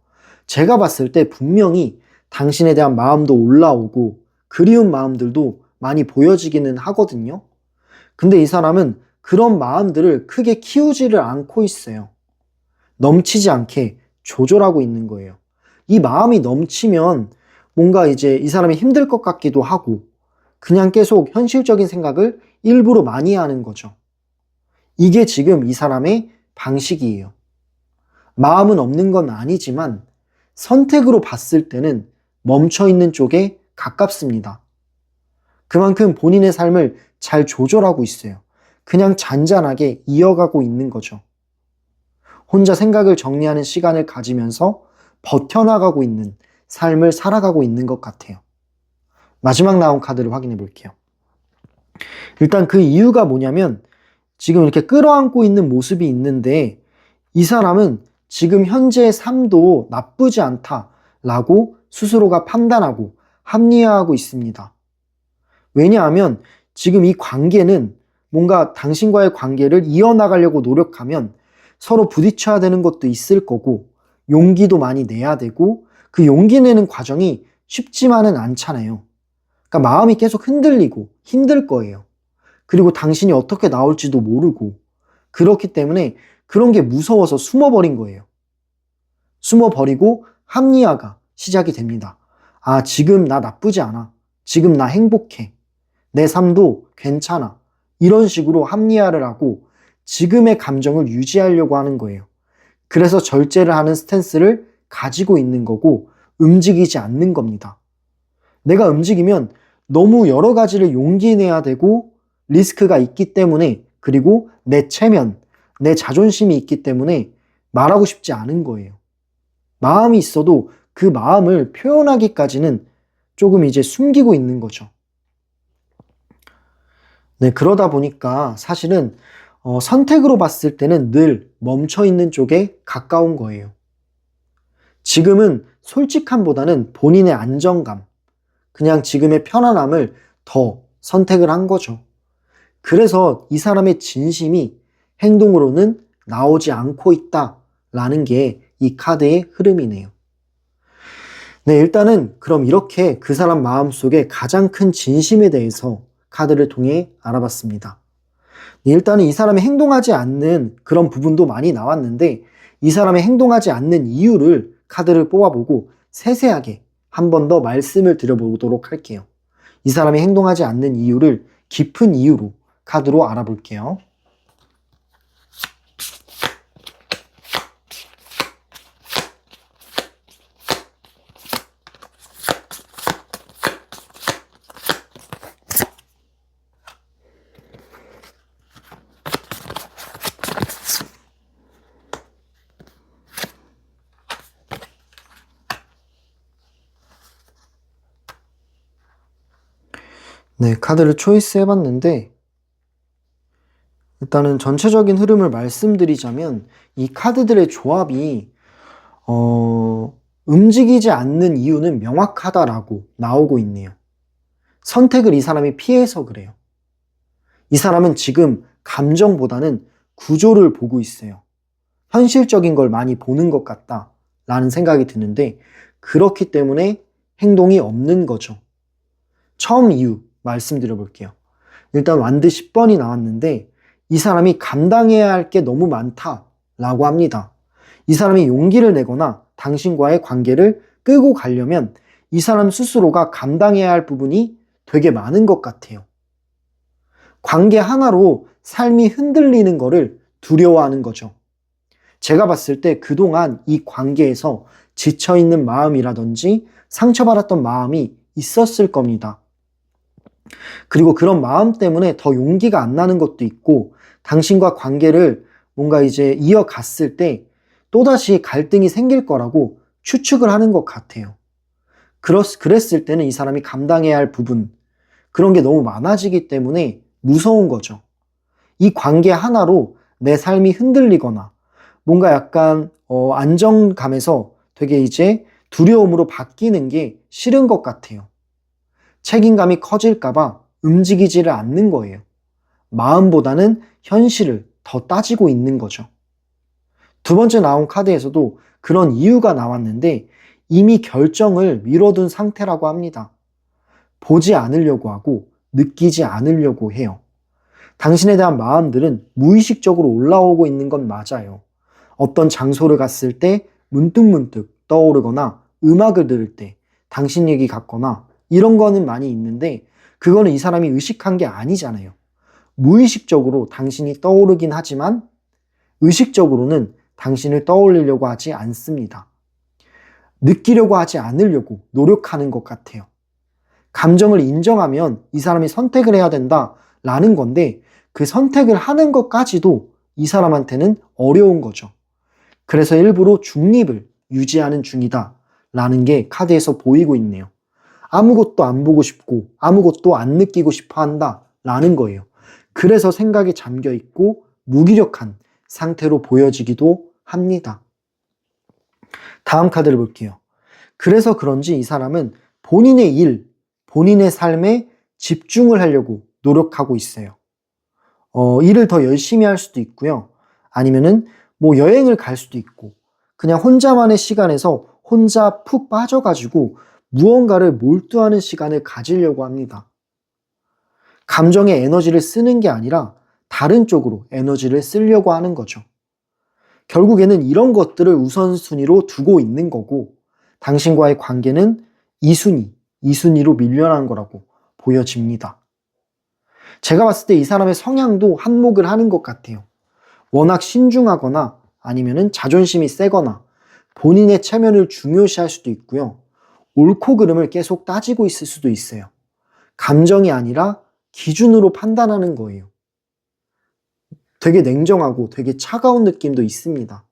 제가 봤을 때 분명히 당신에 대한 마음도 올라오고 그리운 마음들도 많이 보여지기는 하거든요. 근데 이 사람은 그런 마음들을 크게 키우지를 않고 있어요. 넘치지 않게 조절하고 있는 거예요. 이 마음이 넘치면 뭔가 이제 이 사람이 힘들 것 같기도 하고 그냥 계속 현실적인 생각을 일부러 많이 하는 거죠. 이게 지금 이 사람의 방식이에요. 마음은 없는 건 아니지만 선택으로 봤을 때는 멈춰있는 쪽에 가깝습니다. 그만큼 본인의 삶을 잘 조절하고 있어요. 그냥 잔잔하게 이어가고 있는 거죠. 혼자 생각을 정리하는 시간을 가지면서 버텨나가고 있는 삶을 살아가고 있는 것 같아요. 마지막 나온 카드를 확인해 볼게요. 일단 그 이유가 뭐냐면 지금 이렇게 끌어안고 있는 모습이 있는데 이 사람은 지금 현재의 삶도 나쁘지 않다라고 스스로가 판단하고 합리화하고 있습니다. 왜냐하면 지금 이 관계는 뭔가 당신과의 관계를 이어나가려고 노력하면 서로 부딪혀야 되는 것도 있을 거고 용기도 많이 내야 되고 그 용기 내는 과정이 쉽지만은 않잖아요. 그러니까 마음이 계속 흔들리고 힘들 거예요. 그리고 당신이 어떻게 나올지도 모르고 그렇기 때문에 그런 게 무서워서 숨어버린 거예요. 숨어버리고 합리화가 시작이 됩니다. 아, 지금 나 나쁘지 않아. 지금 나 행복해. 내 삶도 괜찮아. 이런 식으로 합리화를 하고 지금의 감정을 유지하려고 하는 거예요. 그래서 절제를 하는 스탠스를 가지고 있는 거고 움직이지 않는 겁니다. 내가 움직이면 너무 여러 가지를 용기 내야 되고 리스크가 있기 때문에 그리고 내 체면, 내 자존심이 있기 때문에 말하고 싶지 않은 거예요. 마음이 있어도 그 마음을 표현하기까지는 조금 이제 숨기고 있는 거죠. 네, 그러다 보니까 사실은 선택으로 봤을 때는 늘 멈춰있는 쪽에 가까운 거예요. 지금은 솔직함보다는 본인의 안정감, 그냥 지금의 편안함을 더 선택을 한 거죠. 그래서 이 사람의 진심이 행동으로는 나오지 않고 있다라는 게 이 카드의 흐름이네요. 네, 일단은 그럼 이렇게 그 사람 마음속에 가장 큰 진심에 대해서 카드를 통해 알아봤습니다. 네, 일단은 이 사람이 행동하지 않는 그런 부분도 많이 나왔는데 이 사람이 행동하지 않는 이유를 카드를 뽑아보고 세세하게 한 번 더 말씀을 드려보도록 할게요. 이 사람이 행동하지 않는 이유를 깊은 이유로 카드로 알아볼게요. 네, 카드를 초이스 해봤는데 일단은 전체적인 흐름을 말씀드리자면 이 카드들의 조합이 움직이지 않는 이유는 명확하다라고 나오고 있네요. 선택을 이 사람이 피해서 그래요. 이 사람은 지금 감정보다는 구조를 보고 있어요. 현실적인 걸 많이 보는 것 같다라는 생각이 드는데 그렇기 때문에 행동이 없는 거죠. 처음 이유 말씀드려 볼게요. 일단 완드 10번이 나왔는데 이 사람이 감당해야 할 게 너무 많다라고 합니다. 이 사람이 용기를 내거나 당신과의 관계를 끌고 가려면 이 사람 스스로가 감당해야 할 부분이 되게 많은 것 같아요. 관계 하나로 삶이 흔들리는 거를 두려워하는 거죠. 제가 봤을 때 그동안 이 관계에서 지쳐있는 마음이라든지 상처받았던 마음이 있었을 겁니다. 그리고 그런 마음 때문에 더 용기가 안 나는 것도 있고 당신과 관계를 뭔가 이제 이어갔을 때 또다시 갈등이 생길 거라고 추측을 하는 것 같아요. 그랬을 때는 이 사람이 감당해야 할 부분, 그런 게 너무 많아지기 때문에 무서운 거죠. 이 관계 하나로 내 삶이 흔들리거나 뭔가 약간 안정감에서 되게 이제 두려움으로 바뀌는 게 싫은 것 같아요. 책임감이 커질까봐 움직이지를 않는 거예요. 마음보다는 현실을 더 따지고 있는 거죠. 두 번째 나온 카드에서도 그런 이유가 나왔는데 이미 결정을 미뤄둔 상태라고 합니다. 보지 않으려고 하고 느끼지 않으려고 해요. 당신에 대한 마음들은 무의식적으로 올라오고 있는 건 맞아요. 어떤 장소를 갔을 때 문득문득 떠오르거나 음악을 들을 때 당신 얘기 같거나 이런 거는 많이 있는데 그거는 이 사람이 의식한 게 아니잖아요. 무의식적으로 당신이 떠오르긴 하지만 의식적으로는 당신을 떠올리려고 하지 않습니다. 느끼려고 하지 않으려고 노력하는 것 같아요. 감정을 인정하면 이 사람이 선택을 해야 된다라는 건데 그 선택을 하는 것까지도 이 사람한테는 어려운 거죠. 그래서 일부러 중립을 유지하는 중이다라는 게 카드에서 보이고 있네요. 아무것도 안 보고 싶고 아무것도 안 느끼고 싶어 한다라는 거예요. 그래서 생각에 잠겨 있고 무기력한 상태로 보여지기도 합니다. 다음 카드를 볼게요. 그래서 그런지 이 사람은 본인의 일, 본인의 삶에 집중을 하려고 노력하고 있어요. 일을 더 열심히 할 수도 있고요. 아니면은 뭐 여행을 갈 수도 있고 그냥 혼자만의 시간에서 혼자 푹 빠져가지고 무언가를 몰두하는 시간을 가지려고 합니다. 감정에 에너지를 쓰는 게 아니라 다른 쪽으로 에너지를 쓰려고 하는 거죠. 결국에는 이런 것들을 우선순위로 두고 있는 거고 당신과의 관계는 2순위로 밀려난 거라고 보여집니다. 제가 봤을 때 이 사람의 성향도 한몫을 하는 것 같아요. 워낙 신중하거나 아니면은 자존심이 세거나 본인의 체면을 중요시할 수도 있고요. 옳고 그름을 계속 따지고 있을 수도 있어요. 감정이 아니라 기준으로 판단하는 거예요. 되게 냉정하고 되게 차가운 느낌도 있습니다.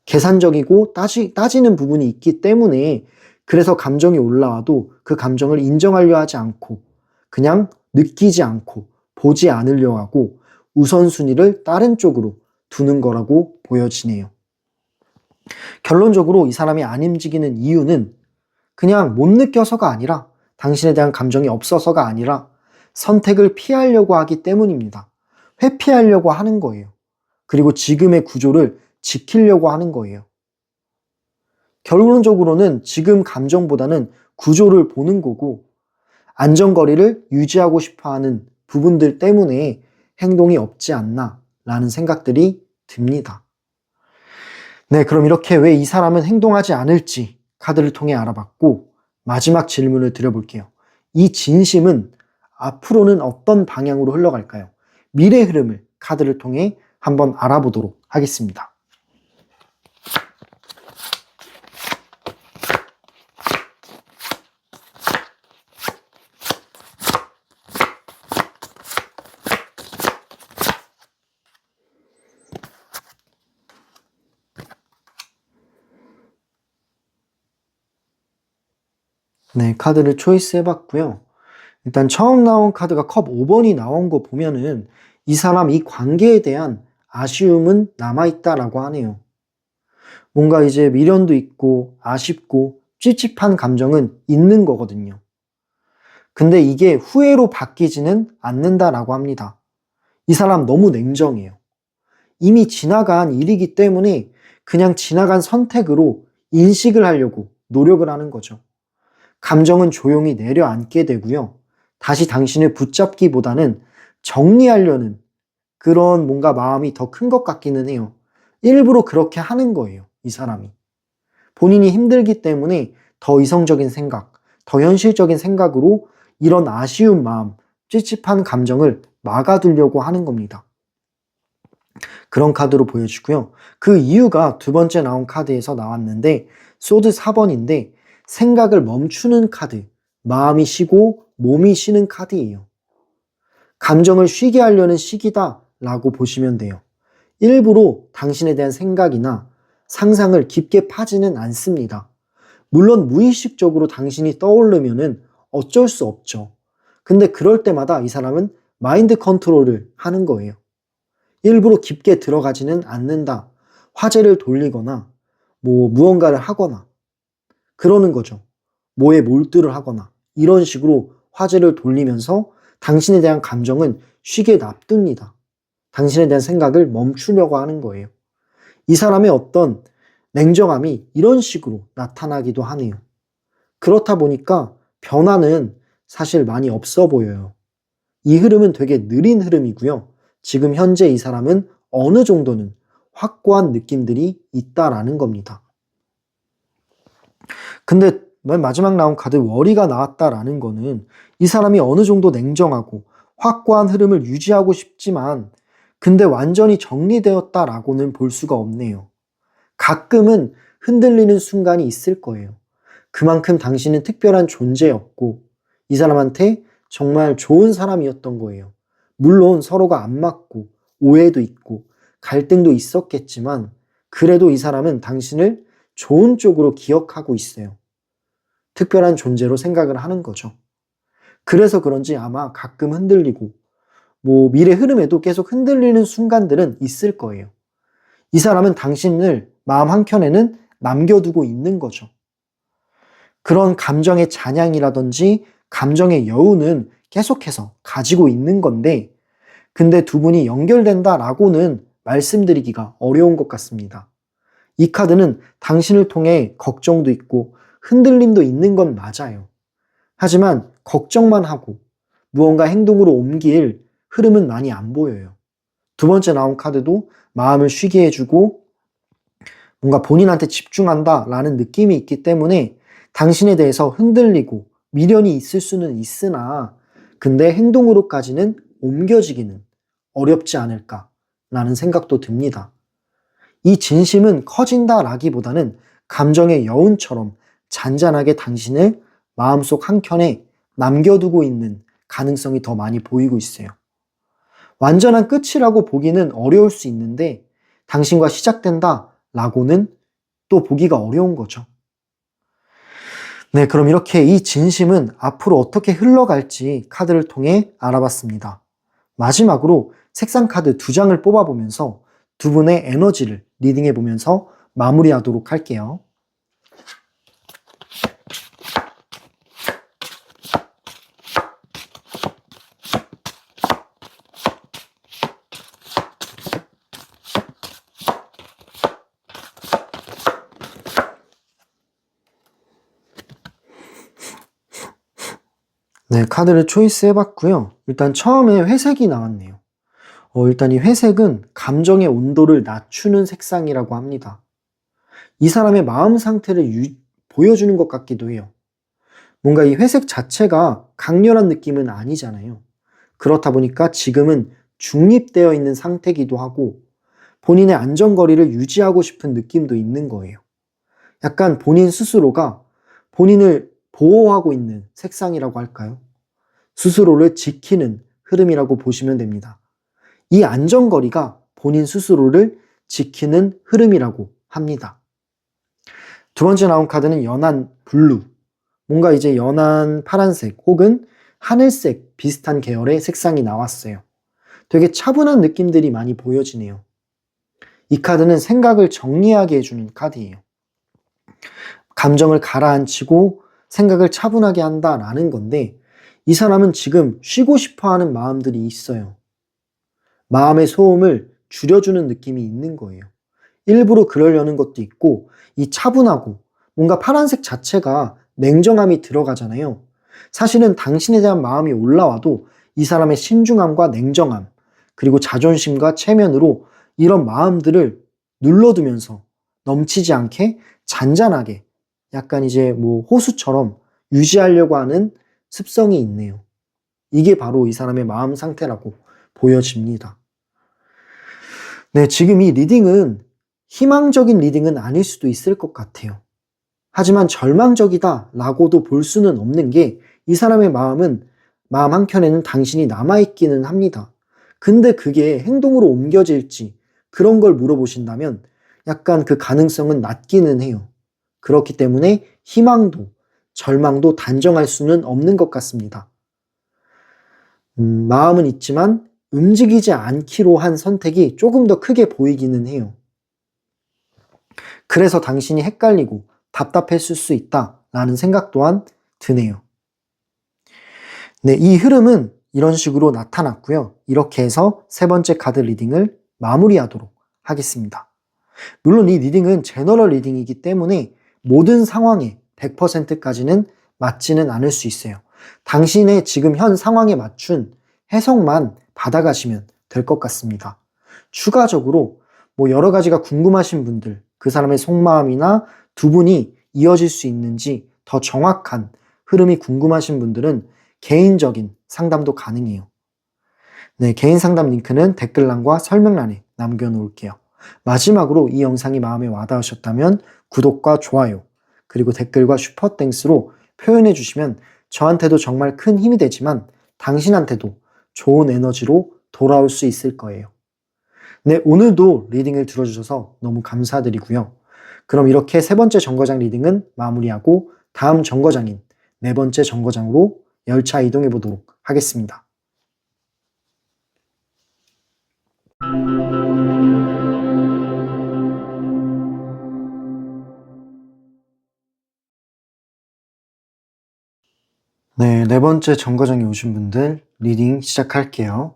계산적이고 따지는 부분이 있기 때문에 그래서 감정이 올라와도 그 감정을 인정하려 하지 않고 그냥 느끼지 않고 보지 않으려 하고 우선순위를 다른 쪽으로 두는 거라고 보여지네요. 결론적으로 이 사람이 안 움직이는 이유는 그냥 못 느껴서가 아니라 당신에 대한 감정이 없어서가 아니라 선택을 피하려고 하기 때문입니다. 회피하려고 하는 거예요. 그리고 지금의 구조를 지키려고 하는 거예요. 결론적으로는 지금 감정보다는 구조를 보는 거고 안전거리를 유지하고 싶어 하는 부분들 때문에 행동이 없지 않나 라는 생각들이 듭니다. 네, 그럼 이렇게 왜 이 사람은 행동하지 않을지 카드를 통해 알아봤고 마지막 질문을 드려볼게요. 이 진심은 앞으로는 어떤 방향으로 흘러갈까요? 미래 흐름을 카드를 통해 한번 알아보도록 하겠습니다. 네, 카드를 초이스 해봤고요. 일단 처음 나온 카드가 컵 5번이 나온 거 보면은 이 사람 이 관계에 대한 아쉬움은 남아있다라고 하네요. 뭔가 이제 미련도 있고 아쉽고 찝찝한 감정은 있는 거거든요. 근데 이게 후회로 바뀌지는 않는다라고 합니다. 이 사람 너무 냉정해요. 이미 지나간 일이기 때문에 그냥 지나간 선택으로 인식을 하려고 노력을 하는 거죠. 감정은 조용히 내려앉게 되고요. 다시 당신을 붙잡기보다는 정리하려는 그런 뭔가 마음이 더 큰 것 같기는 해요. 일부러 그렇게 하는 거예요, 이 사람이. 본인이 힘들기 때문에 더 이성적인 생각, 더 현실적인 생각으로 이런 아쉬운 마음, 찝찝한 감정을 막아두려고 하는 겁니다. 그런 카드로 보여주고요. 그 이유가 두 번째 나온 카드에서 나왔는데 소드 4번인데 생각을 멈추는 카드, 마음이 쉬고 몸이 쉬는 카드예요. 감정을 쉬게 하려는 시기다 라고 보시면 돼요. 일부러 당신에 대한 생각이나 상상을 깊게 파지는 않습니다. 물론 무의식적으로 당신이 떠오르면은 어쩔 수 없죠. 근데 그럴 때마다 이 사람은 마인드 컨트롤을 하는 거예요. 일부러 깊게 들어가지는 않는다. 화제를 돌리거나 무언가를 하거나 그러는 거죠. 뭐에 몰두를 하거나 이런 식으로 화제를 돌리면서 당신에 대한 감정은 쉬게 놔둡니다. 당신에 대한 생각을 멈추려고 하는 거예요. 이 사람의 어떤 냉정함이 이런 식으로 나타나기도 하네요. 그렇다 보니까 변화는 사실 많이 없어 보여요. 이 흐름은 되게 느린 흐름이고요. 지금 현재 이 사람은 어느 정도는 확고한 느낌들이 있다라는 겁니다. 근데 맨 마지막 나온 카드 워리가 나왔다라는 거는 이 사람이 어느 정도 냉정하고 확고한 흐름을 유지하고 싶지만 근데 완전히 정리되었다라고는 볼 수가 없네요. 가끔은 흔들리는 순간이 있을 거예요. 그만큼 당신은 특별한 존재였고 이 사람한테 정말 좋은 사람이었던 거예요. 물론 서로가 안 맞고 오해도 있고 갈등도 있었겠지만 그래도 이 사람은 당신을 좋은 쪽으로 기억하고 있어요. 특별한 존재로 생각을 하는 거죠. 그래서 그런지 아마 가끔 흔들리고 미래 흐름에도 계속 흔들리는 순간들은 있을 거예요. 이 사람은 당신을 마음 한켠에는 남겨두고 있는 거죠. 그런 감정의 잔향이라든지 감정의 여운은 계속해서 가지고 있는 건데 근데 두 분이 연결된다라고는 말씀드리기가 어려운 것 같습니다. 이 카드는 당신을 통해 걱정도 있고 흔들림도 있는 건 맞아요. 하지만 걱정만 하고 무언가 행동으로 옮길 흐름은 많이 안 보여요. 두 번째 나온 카드도 마음을 쉬게 해주고 뭔가 본인한테 집중한다라는 느낌이 있기 때문에 당신에 대해서 흔들리고 미련이 있을 수는 있으나 근데 행동으로까지는 옮겨지기는 어렵지 않을까라는 생각도 듭니다. 이 진심은 커진다라기보다는 감정의 여운처럼 잔잔하게 당신을 마음속 한켠에 남겨두고 있는 가능성이 더 많이 보이고 있어요. 완전한 끝이라고 보기는 어려울 수 있는데 당신과 시작된다라고는 또 보기가 어려운 거죠. 네, 그럼 이렇게 이 진심은 앞으로 어떻게 흘러갈지 카드를 통해 알아봤습니다. 마지막으로 색상 카드 2장을 뽑아보면서 두 분의 에너지를 리딩해보면서 마무리하도록 할게요. 네, 카드를 초이스 해봤고요. 일단 처음에 회색이 나왔네요. 일단 이 회색은 감정의 온도를 낮추는 색상이라고 합니다. 이 사람의 마음 상태를 보여주는 것 같기도 해요. 뭔가 이 회색 자체가 강렬한 느낌은 아니잖아요. 그렇다 보니까 지금은 중립되어 있는 상태이기도 하고 본인의 안전거리를 유지하고 싶은 느낌도 있는 거예요. 약간 본인 스스로가 본인을 보호하고 있는 색상이라고 할까요? 스스로를 지키는 흐름이라고 보시면 됩니다. 이 안전거리가 본인 스스로를 지키는 흐름이라고 합니다. 두 번째 나온 카드는 연한 블루. 뭔가 이제 연한 파란색 혹은 하늘색 비슷한 계열의 색상이 나왔어요. 되게 차분한 느낌들이 많이 보여지네요. 이 카드는 생각을 정리하게 해주는 카드예요. 감정을 가라앉히고 생각을 차분하게 한다라는 건데 이 사람은 지금 쉬고 싶어 하는 마음들이 있어요. 마음의 소음을 줄여주는 느낌이 있는 거예요. 일부러 그러려는 것도 있고 이 차분하고 뭔가 파란색 자체가 냉정함이 들어가잖아요. 사실은 당신에 대한 마음이 올라와도 이 사람의 신중함과 냉정함 그리고 자존심과 체면으로 이런 마음들을 눌러두면서 넘치지 않게 잔잔하게 약간 이제 뭐 호수처럼 유지하려고 하는 습성이 있네요. 이게 바로 이 사람의 마음 상태라고 보여집니다. 네, 지금 이 리딩은 희망적인 리딩은 아닐 수도 있을 것 같아요. 하지만 절망적이다 라고도 볼 수는 없는 게 이 사람의 마음 한켠에는 당신이 남아있기는 합니다. 근데 그게 행동으로 옮겨질지 그런 걸 물어보신다면 약간 그 가능성은 낮기는 해요. 그렇기 때문에 희망도 절망도 단정할 수는 없는 것 같습니다. 마음은 있지만 움직이지 않기로 한 선택이 조금 더 크게 보이기는 해요. 그래서 당신이 헷갈리고 답답했을 수 있다라는 생각 또한 드네요. 네, 이 흐름은 이런 식으로 나타났고요. 이렇게 해서 세 번째 카드 리딩을 마무리하도록 하겠습니다. 물론 이 리딩은 제너럴 리딩이기 때문에 모든 상황에 100%까지는 맞지는 않을 수 있어요. 당신의 지금 현 상황에 맞춘 해석만 받아가시면 될 것 같습니다. 추가적으로 뭐 여러 가지가 궁금하신 분들, 그 사람의 속마음이나 두 분이 이어질 수 있는지 더 정확한 흐름이 궁금하신 분들은 개인적인 상담도 가능해요. 네, 개인 상담 링크는 댓글란과 설명란에 남겨놓을게요. 마지막으로 이 영상이 마음에 와닿으셨다면 구독과 좋아요, 그리고 댓글과 슈퍼땡스로 표현해 주시면 저한테도 정말 큰 힘이 되지만 당신한테도 좋은 에너지로 돌아올 수 있을 거예요. 네, 오늘도 리딩을 들어주셔서 너무 감사드리고요. 그럼 이렇게 세 번째 정거장 리딩은 마무리하고 다음 정거장인 네 번째 정거장으로 열차 이동해 보도록 하겠습니다. 네, 네 번째 정거장에 오신 분들 리딩 시작할게요.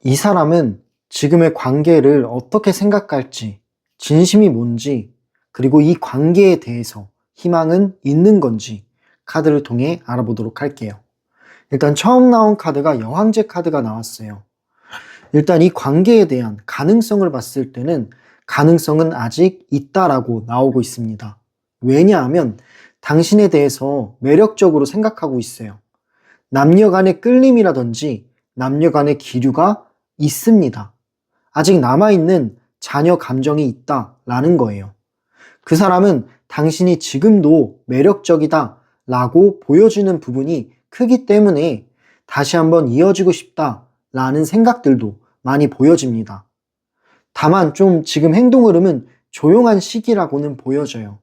이 사람은 지금의 관계를 어떻게 생각할지, 진심이 뭔지, 그리고 이 관계에 대해서 희망은 있는 건지 카드를 통해 알아보도록 할게요. 일단 처음 나온 카드가 여왕제 카드가 나왔어요. 일단 이 관계에 대한 가능성을 봤을 때는 가능성은 아직 있다라고 나오고 있습니다. 왜냐하면 당신에 대해서 매력적으로 생각하고 있어요. 남녀 간의 끌림이라든지 남녀 간의 기류가 있습니다. 아직 남아있는 자녀 감정이 있다라는 거예요. 그 사람은 당신이 지금도 매력적이다 라고 보여주는 부분이 크기 때문에 다시 한번 이어지고 싶다라는 생각들도 많이 보여집니다. 다만 좀 지금 행동 흐름은 조용한 시기라고는 보여져요.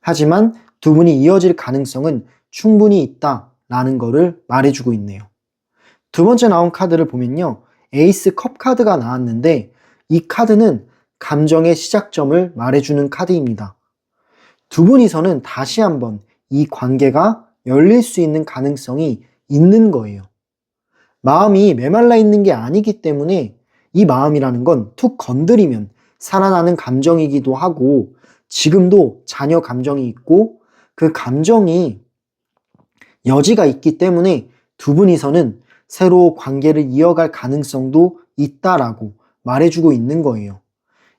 하지만 두 분이 이어질 가능성은 충분히 있다라는 거를 말해주고 있네요. 두 번째 나온 카드를 보면요. 에이스 컵 카드가 나왔는데 이 카드는 감정의 시작점을 말해주는 카드입니다. 두 분이서는 다시 한번 이 관계가 열릴 수 있는 가능성이 있는 거예요. 마음이 메말라 있는 게 아니기 때문에 이 마음이라는 건 툭 건드리면 살아나는 감정이기도 하고 지금도 자녀 감정이 있고 그 감정이 여지가 있기 때문에 두 분이서는 새로 관계를 이어갈 가능성도 있다라고 말해주고 있는 거예요.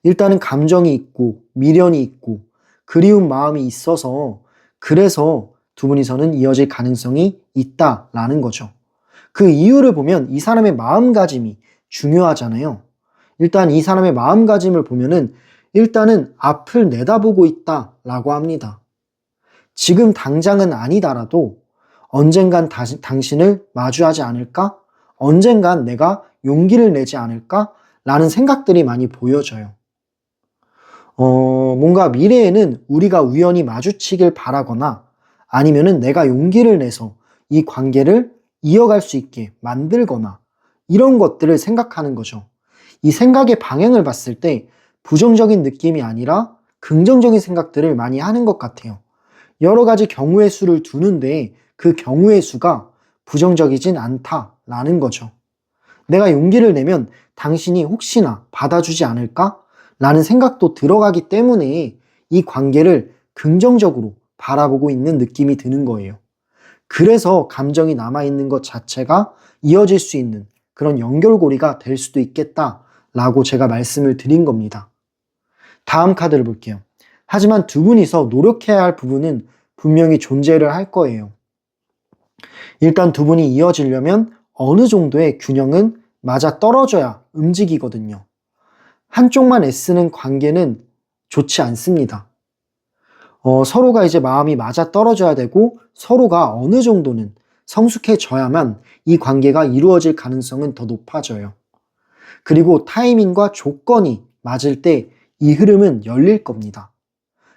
일단은 감정이 있고 미련이 있고 그리운 마음이 있어서 그래서 두 분이서는 이어질 가능성이 있다라는 거죠. 그 이유를 보면 이 사람의 마음가짐이 중요하잖아요. 일단 이 사람의 마음가짐을 보면은 일단은 앞을 내다보고 있다라고 합니다. 지금 당장은 아니더라도 언젠간 당신을 마주하지 않을까? 언젠간 내가 용기를 내지 않을까? 라는 생각들이 많이 보여져요. 뭔가 미래에는 우리가 우연히 마주치길 바라거나 아니면은 내가 용기를 내서 이 관계를 이어갈 수 있게 만들거나 이런 것들을 생각하는 거죠. 이 생각의 방향을 봤을 때 부정적인 느낌이 아니라 긍정적인 생각들을 많이 하는 것 같아요. 여러 가지 경우의 수를 두는데 그 경우의 수가 부정적이진 않다라는 거죠. 내가 용기를 내면 당신이 혹시나 받아주지 않을까? 라는 생각도 들어가기 때문에 이 관계를 긍정적으로 바라보고 있는 느낌이 드는 거예요. 그래서 감정이 남아있는 것 자체가 이어질 수 있는 그런 연결고리가 될 수도 있겠다라고 제가 말씀을 드린 겁니다. 다음 카드를 볼게요. 하지만 두 분이서 노력해야 할 부분은 분명히 존재를 할 거예요. 일단 두 분이 이어지려면 어느 정도의 균형은 맞아 떨어져야 움직이거든요. 한쪽만 애쓰는 관계는 좋지 않습니다. 서로가 이제 마음이 맞아 떨어져야 되고 서로가 어느 정도는 성숙해져야만 이 관계가 이루어질 가능성은 더 높아져요. 그리고 타이밍과 조건이 맞을 때 이 흐름은 열릴 겁니다.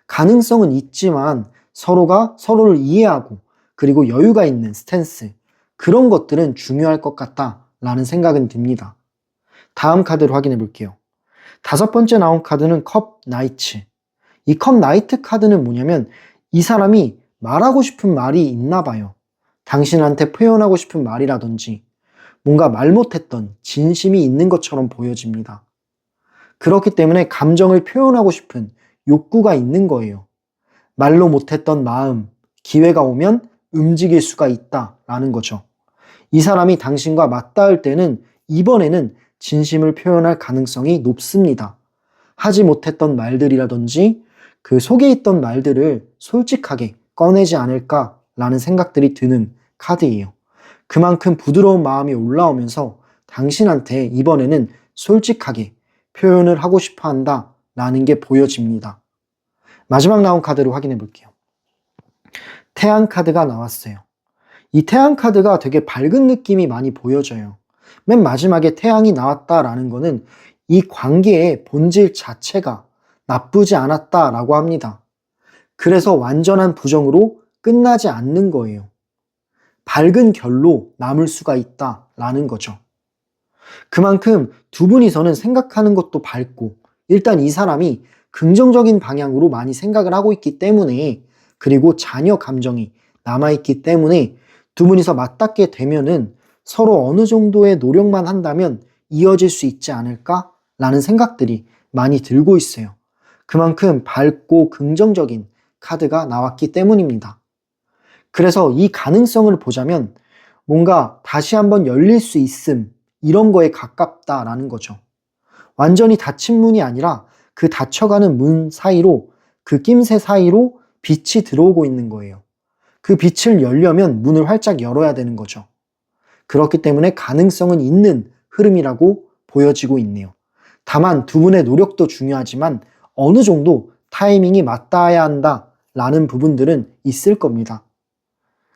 가능성은 있지만 서로가 서로를 이해하고 그리고 여유가 있는 스탠스, 그런 것들은 중요할 것 같다라는 생각은 듭니다. 다음 카드를 확인해 볼게요. 다섯 번째 나온 카드는 컵 나이츠. 이 컵 나이트 카드는 뭐냐면 이 사람이 말하고 싶은 말이 있나 봐요. 당신한테 표현하고 싶은 말이라든지 뭔가 말 못했던 진심이 있는 것처럼 보여집니다. 그렇기 때문에 감정을 표현하고 싶은 욕구가 있는 거예요. 말로 못했던 마음, 기회가 오면 움직일 수가 있다라는 거죠. 이 사람이 당신과 맞닿을 때는 이번에는 진심을 표현할 가능성이 높습니다. 하지 못했던 말들이라든지 그 속에 있던 말들을 솔직하게 꺼내지 않을까라는 생각들이 드는 카드예요. 그만큼 부드러운 마음이 올라오면서 당신한테 이번에는 솔직하게 표현을 하고 싶어 한다라는 게 보여집니다. 마지막 나온 카드를 확인해 볼게요. 태양 카드가 나왔어요. 이 태양 카드가 되게 밝은 느낌이 많이 보여져요. 맨 마지막에 태양이 나왔다라는 거는 이 관계의 본질 자체가 나쁘지 않았다라고 합니다. 그래서 완전한 부정으로 끝나지 않는 거예요. 밝은 결로 남을 수가 있다라는 거죠. 그만큼 두 분이서는 생각하는 것도 밝고 일단 이 사람이 긍정적인 방향으로 많이 생각을 하고 있기 때문에 그리고 자녀 감정이 남아있기 때문에 두 분이서 맞닿게 되면은 서로 어느 정도의 노력만 한다면 이어질 수 있지 않을까라는 생각들이 많이 들고 있어요. 그만큼 밝고 긍정적인 카드가 나왔기 때문입니다. 그래서 이 가능성을 보자면 뭔가 다시 한번 열릴 수 있음, 이런 거에 가깝다라는 거죠. 완전히 닫힌 문이 아니라 그 닫혀가는 문 사이로, 그 낌새 사이로 빛이 들어오고 있는 거예요. 그 빛을 열려면 문을 활짝 열어야 되는 거죠. 그렇기 때문에 가능성은 있는 흐름이라고 보여지고 있네요. 다만 두 분의 노력도 중요하지만 어느 정도 타이밍이 맞닿아야 한다라는 부분들은 있을 겁니다.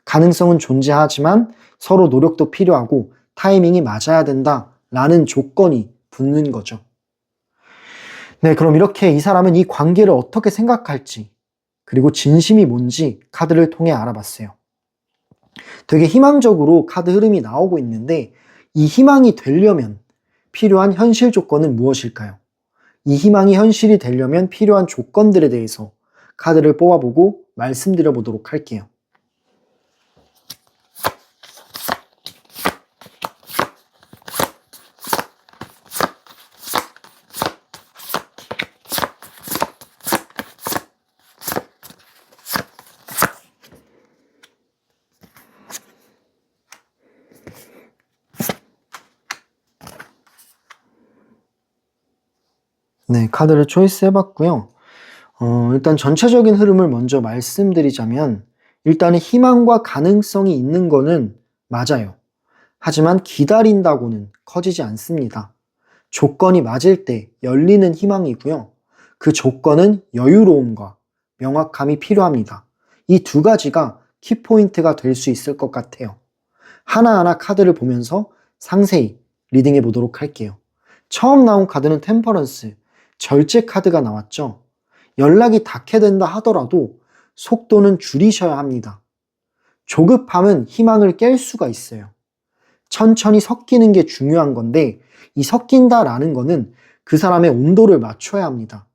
가능성은 존재하지만 서로 노력도 필요하고 타이밍이 맞아야 된다라는 조건이 붙는 거죠. 네, 그럼 이렇게 이 사람은 이 관계를 어떻게 생각할지 그리고 진심이 뭔지 카드를 통해 알아봤어요. 되게 희망적으로 카드 흐름이 나오고 있는데 이 희망이 되려면 필요한 현실 조건은 무엇일까요? 이 희망이 현실이 되려면 필요한 조건들에 대해서 카드를 뽑아보고 말씀드려 보도록 할게요. 네, 카드를 초이스 해봤고요. 일단 전체적인 흐름을 먼저 말씀드리자면, 일단은 희망과 가능성이 있는 거는 맞아요. 하지만 기다린다고는 커지지 않습니다. 조건이 맞을 때 열리는 희망이고요. 그 조건은 여유로움과 명확함이 필요합니다. 이 두 가지가 키포인트가 될 수 있을 것 같아요. 하나하나 카드를 보면서 상세히 리딩해 보도록 할게요. 처음 나온 카드는 템퍼런스, 절제 카드가 나왔죠. 연락이 닿게 된다 하더라도 속도는 줄이셔야 합니다. 조급함은 희망을 깰 수가 있어요. 천천히 섞이는 게 중요한 건데, 이 섞인다라는 거는 그 사람의 온도를 맞춰야 합니다.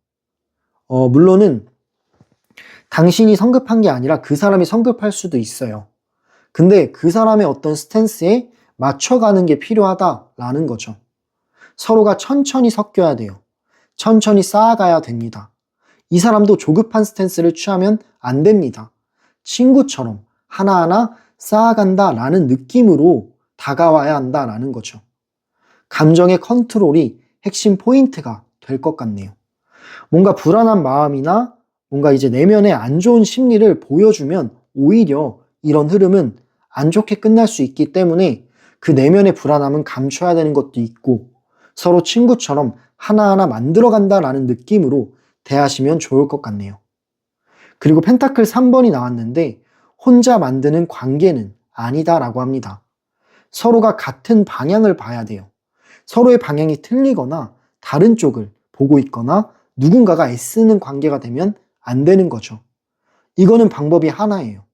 물론은 당신이 성급한 게 아니라 그 사람이 성급할 수도 있어요. 근데 그 사람의 어떤 스탠스에 맞춰가는 게 필요하다라는 거죠. 서로가 천천히 섞여야 돼요. 천천히 쌓아가야 됩니다. 이 사람도 조급한 스탠스를 취하면 안 됩니다. 친구처럼 하나하나 쌓아간다라는 느낌으로 다가와야 한다라는 거죠. 감정의 컨트롤이 핵심 포인트가 될 것 같네요. 뭔가 불안한 마음이나 뭔가 이제 내면의 안 좋은 심리를 보여주면 오히려 이런 흐름은 안 좋게 끝날 수 있기 때문에 그 내면의 불안함은 감춰야 되는 것도 있고 서로 친구처럼 하나하나 만들어간다라는 느낌으로 대하시면 좋을 것 같네요. 그리고 펜타클 3번이 나왔는데 혼자 만드는 관계는 아니다라고 합니다. 서로가 같은 방향을 봐야 돼요. 서로의 방향이 틀리거나 다른 쪽을 보고 있거나 누군가가 애쓰는 관계가 되면 안 되는 거죠. 이거는 방법이 하나예요.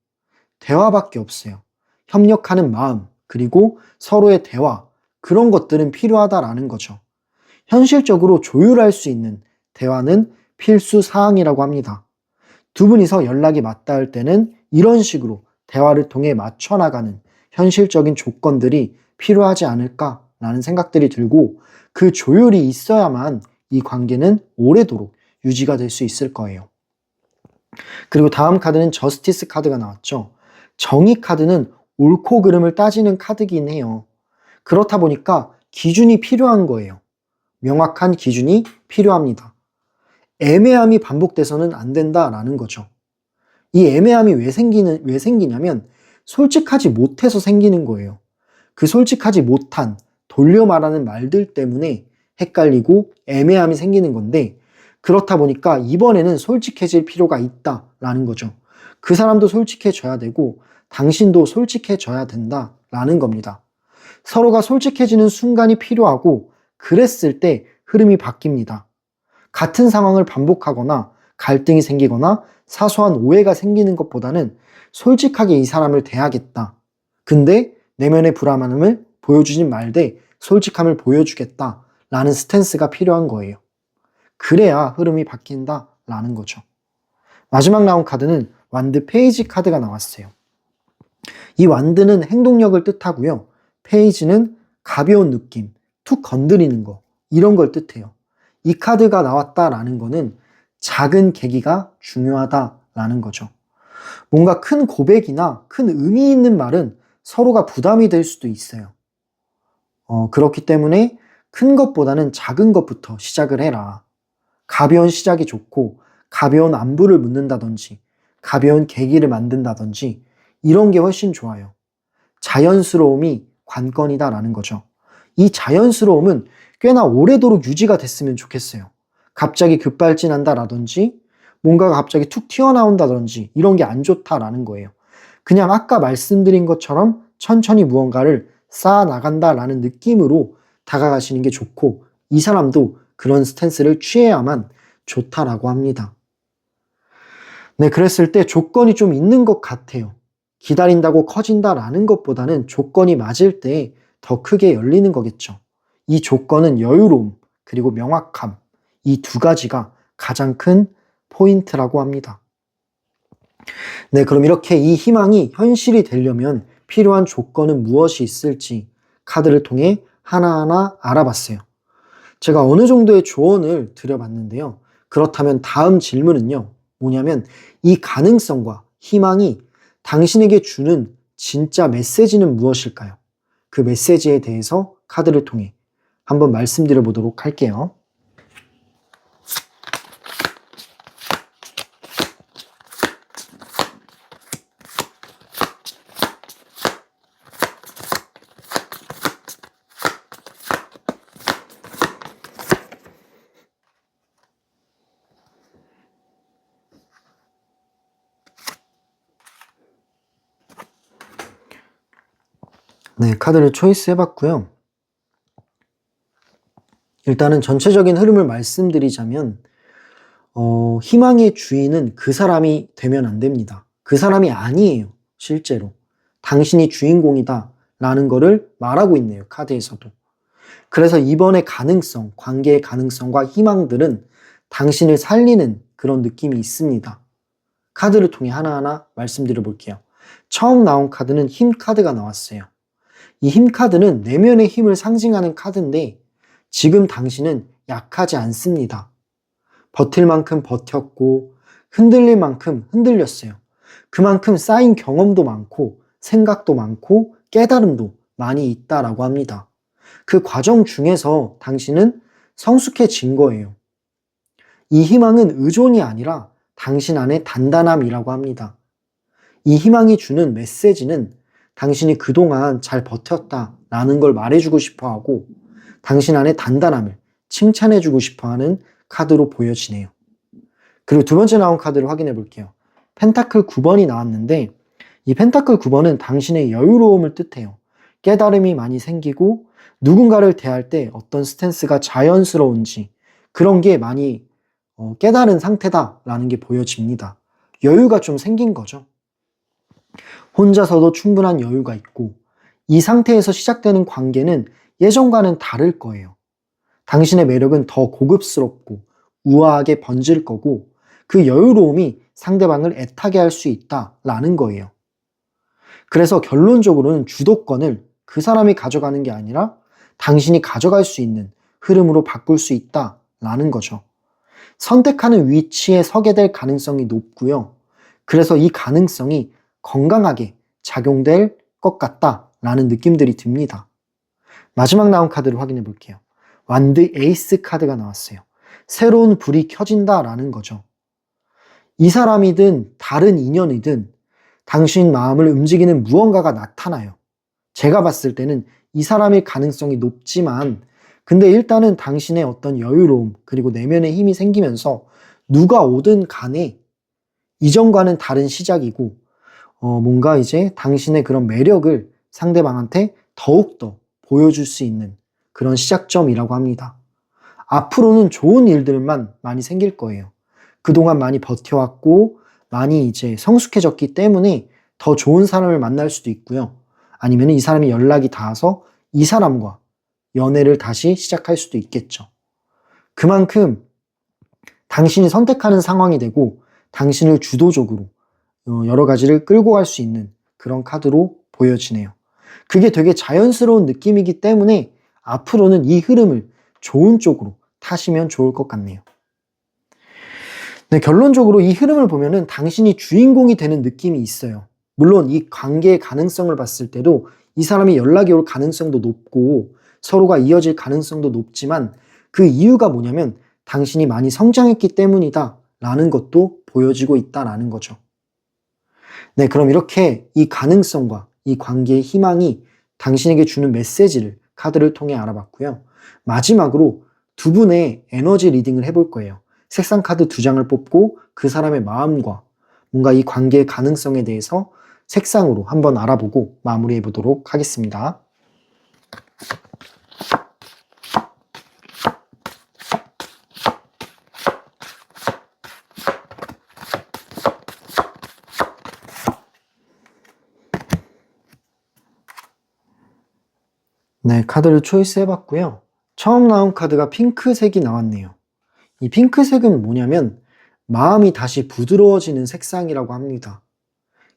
대화밖에 없어요. 협력하는 마음, 그리고 서로의 대화, 그런 것들은 필요하다라는 거죠. 현실적으로 조율할 수 있는 대화는 필수 사항이라고 합니다. 두 분이서 연락이 맞닿을 때는 이런 식으로 대화를 통해 맞춰나가는 현실적인 조건들이 필요하지 않을까라는 생각들이 들고 그 조율이 있어야만 이 관계는 오래도록 유지가 될 수 있을 거예요. 그리고 다음 카드는 저스티스 카드가 나왔죠. 정의 카드는 옳고 그름을 따지는 카드긴 해요. 그렇다 보니까 기준이 필요한 거예요. 명확한 기준이 필요합니다. 애매함이 반복돼서는 안 된다라는 거죠. 이 애매함이 왜 생기냐면 솔직하지 못해서 생기는 거예요. 그 솔직하지 못한 돌려 말하는 말들 때문에 헷갈리고 애매함이 생기는 건데 그렇다 보니까 이번에는 솔직해질 필요가 있다라는 거죠. 그 사람도 솔직해져야 되고 당신도 솔직해져야 된다라는 겁니다. 서로가 솔직해지는 순간이 필요하고 그랬을 때 흐름이 바뀝니다. 같은 상황을 반복하거나 갈등이 생기거나 사소한 오해가 생기는 것보다는 솔직하게 이 사람을 대하겠다. 근데 내면의 불안함을 보여주진 말되 솔직함을 보여주겠다. 라는 스탠스가 필요한 거예요. 그래야 흐름이 바뀐다라는 거죠. 마지막 나온 카드는 완드 페이지 카드가 나왔어요. 이 완드는 행동력을 뜻하고요. 페이지는 가벼운 느낌, 툭 건드리는 거, 이런 걸 뜻해요. 이 카드가 나왔다라는 거는 작은 계기가 중요하다라는 거죠. 뭔가 큰 고백이나 큰 의미 있는 말은 서로가 부담이 될 수도 있어요. 그렇기 때문에 큰 것보다는 작은 것부터 시작을 해라. 가벼운 시작이 좋고 가벼운 안부를 묻는다든지 가벼운 계기를 만든다든지 이런 게 훨씬 좋아요. 자연스러움이 관건이다라는 거죠. 이 자연스러움은 꽤나 오래도록 유지가 됐으면 좋겠어요. 갑자기 급발진한다라든지 뭔가가 갑자기 툭 튀어나온다든지 이런 게 안 좋다라는 거예요. 그냥 아까 말씀드린 것처럼 천천히 무언가를 쌓아나간다라는 느낌으로 다가가시는 게 좋고 이 사람도 그런 스탠스를 취해야만 좋다라고 합니다. 네, 그랬을 때 조건이 좀 있는 것 같아요. 기다린다고 커진다라는 것보다는 조건이 맞을 때 더 크게 열리는 거겠죠. 이 조건은 여유로움, 그리고 명확함, 이 두 가지가 가장 큰 포인트라고 합니다. 네, 그럼 이렇게 이 희망이 현실이 되려면 필요한 조건은 무엇이 있을지 카드를 통해 하나하나 알아봤어요. 제가 어느 정도의 조언을 드려봤는데요. 그렇다면 다음 질문은요. 뭐냐면 이 가능성과 희망이 당신에게 주는 진짜 메시지는 무엇일까요? 그 메시지에 대해서 카드를 통해 한번 말씀드려 보도록 할게요. 네, 카드를 초이스 해봤고요. 일단은 전체적인 흐름을 말씀드리자면 희망의 주인은 그 사람이 되면 안 됩니다. 그 사람이 아니에요. 실제로. 당신이 주인공이다 라는 거를 말하고 있네요. 카드에서도. 그래서 이번의 가능성, 관계의 가능성과 희망들은 당신을 살리는 그런 느낌이 있습니다. 카드를 통해 하나하나 말씀드려 볼게요. 처음 나온 카드는 힘 카드가 나왔어요. 이 힘 카드는 내면의 힘을 상징하는 카드인데 지금 당신은 약하지 않습니다. 버틸 만큼 버텼고 흔들릴 만큼 흔들렸어요. 그만큼 쌓인 경험도 많고 생각도 많고 깨달음도 많이 있다라고 합니다. 그 과정 중에서 당신은 성숙해진 거예요. 이 희망은 의존이 아니라 당신 안의 단단함이라고 합니다. 이 희망이 주는 메시지는 당신이 그동안 잘 버텼다라는 걸 말해주고 싶어 하고 당신 안의 단단함을 칭찬해주고 싶어 하는 카드로 보여지네요. 그리고 두 번째 나온 카드를 확인해 볼게요. 펜타클 9번이 나왔는데 이 펜타클 9번은 당신의 여유로움을 뜻해요. 깨달음이 많이 생기고 누군가를 대할 때 어떤 스탠스가 자연스러운지 그런 게 많이 깨달은 상태다라는 게 보여집니다. 여유가 좀 생긴 거죠. 혼자서도 충분한 여유가 있고 이 상태에서 시작되는 관계는 예전과는 다를 거예요. 당신의 매력은 더 고급스럽고 우아하게 번질 거고 그 여유로움이 상대방을 애타게 할 수 있다라는 거예요. 그래서 결론적으로는 주도권을 그 사람이 가져가는 게 아니라 당신이 가져갈 수 있는 흐름으로 바꿀 수 있다라는 거죠. 선택하는 위치에 서게 될 가능성이 높고요. 그래서 이 가능성이 건강하게 작용될 것 같다라는 느낌들이 듭니다. 마지막 나온 카드를 확인해 볼게요. 완드 에이스 카드가 나왔어요. 새로운 불이 켜진다라는 거죠. 이 사람이든 다른 인연이든 당신 마음을 움직이는 무언가가 나타나요. 제가 봤을 때는 이 사람일 가능성이 높지만 근데 일단은 당신의 어떤 여유로움 그리고 내면의 힘이 생기면서 누가 오든 간에 이전과는 다른 시작이고 뭔가 이제 당신의 그런 매력을 상대방한테 더욱더 보여줄 수 있는 그런 시작점이라고 합니다. 앞으로는 좋은 일들만 많이 생길 거예요. 그동안 많이 버텨왔고 많이 이제 성숙해졌기 때문에 더 좋은 사람을 만날 수도 있고요. 아니면 이 사람이 연락이 닿아서 이 사람과 연애를 다시 시작할 수도 있겠죠. 그만큼 당신이 선택하는 상황이 되고 당신을 주도적으로 여러 가지를 끌고 갈 수 있는 그런 카드로 보여지네요. 그게 되게 자연스러운 느낌이기 때문에 앞으로는 이 흐름을 좋은 쪽으로 타시면 좋을 것 같네요. 네, 결론적으로 이 흐름을 보면은 당신이 주인공이 되는 느낌이 있어요. 물론 이 관계의 가능성을 봤을 때도 이 사람이 연락이 올 가능성도 높고 서로가 이어질 가능성도 높지만 그 이유가 뭐냐면 당신이 많이 성장했기 때문이다 라는 것도 보여지고 있다라는 거죠. 네, 그럼 이렇게 이 가능성과 이 관계의 희망이 당신에게 주는 메시지를 카드를 통해 알아봤고요. 마지막으로 두 분의 에너지 리딩을 해볼 거예요. 색상 카드 두 장을 뽑고 그 사람의 마음과 뭔가 이 관계의 가능성에 대해서 색상으로 한번 알아보고 마무리해 보도록 하겠습니다. 네, 카드를 초이스 해봤고요. 처음 나온 카드가 핑크색이 나왔네요. 이 핑크색은 뭐냐면 마음이 다시 부드러워지는 색상이라고 합니다.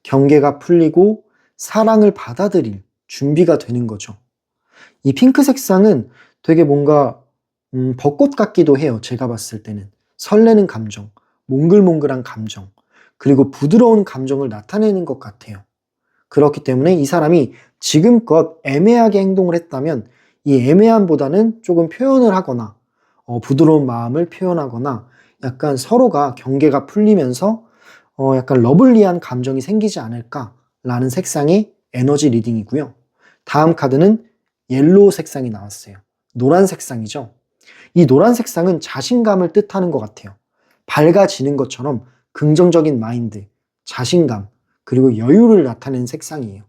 경계가 풀리고 사랑을 받아들일 준비가 되는 거죠. 이 핑크 색상은 되게 뭔가 벚꽃 같기도 해요. 제가 봤을 때는. 설레는 감정, 몽글몽글한 감정, 그리고 부드러운 감정을 나타내는 것 같아요. 그렇기 때문에 이 사람이 지금껏 애매하게 행동을 했다면 이 애매함보다는 조금 표현을 하거나 부드러운 마음을 표현하거나 약간 서로가 경계가 풀리면서 약간 러블리한 감정이 생기지 않을까라는 색상의 에너지 리딩이고요. 다음 카드는 옐로우 색상이 나왔어요. 노란 색상이죠. 이 노란 색상은 자신감을 뜻하는 것 같아요. 밝아지는 것처럼 긍정적인 마인드, 자신감, 그리고 여유를 나타내는 색상이에요.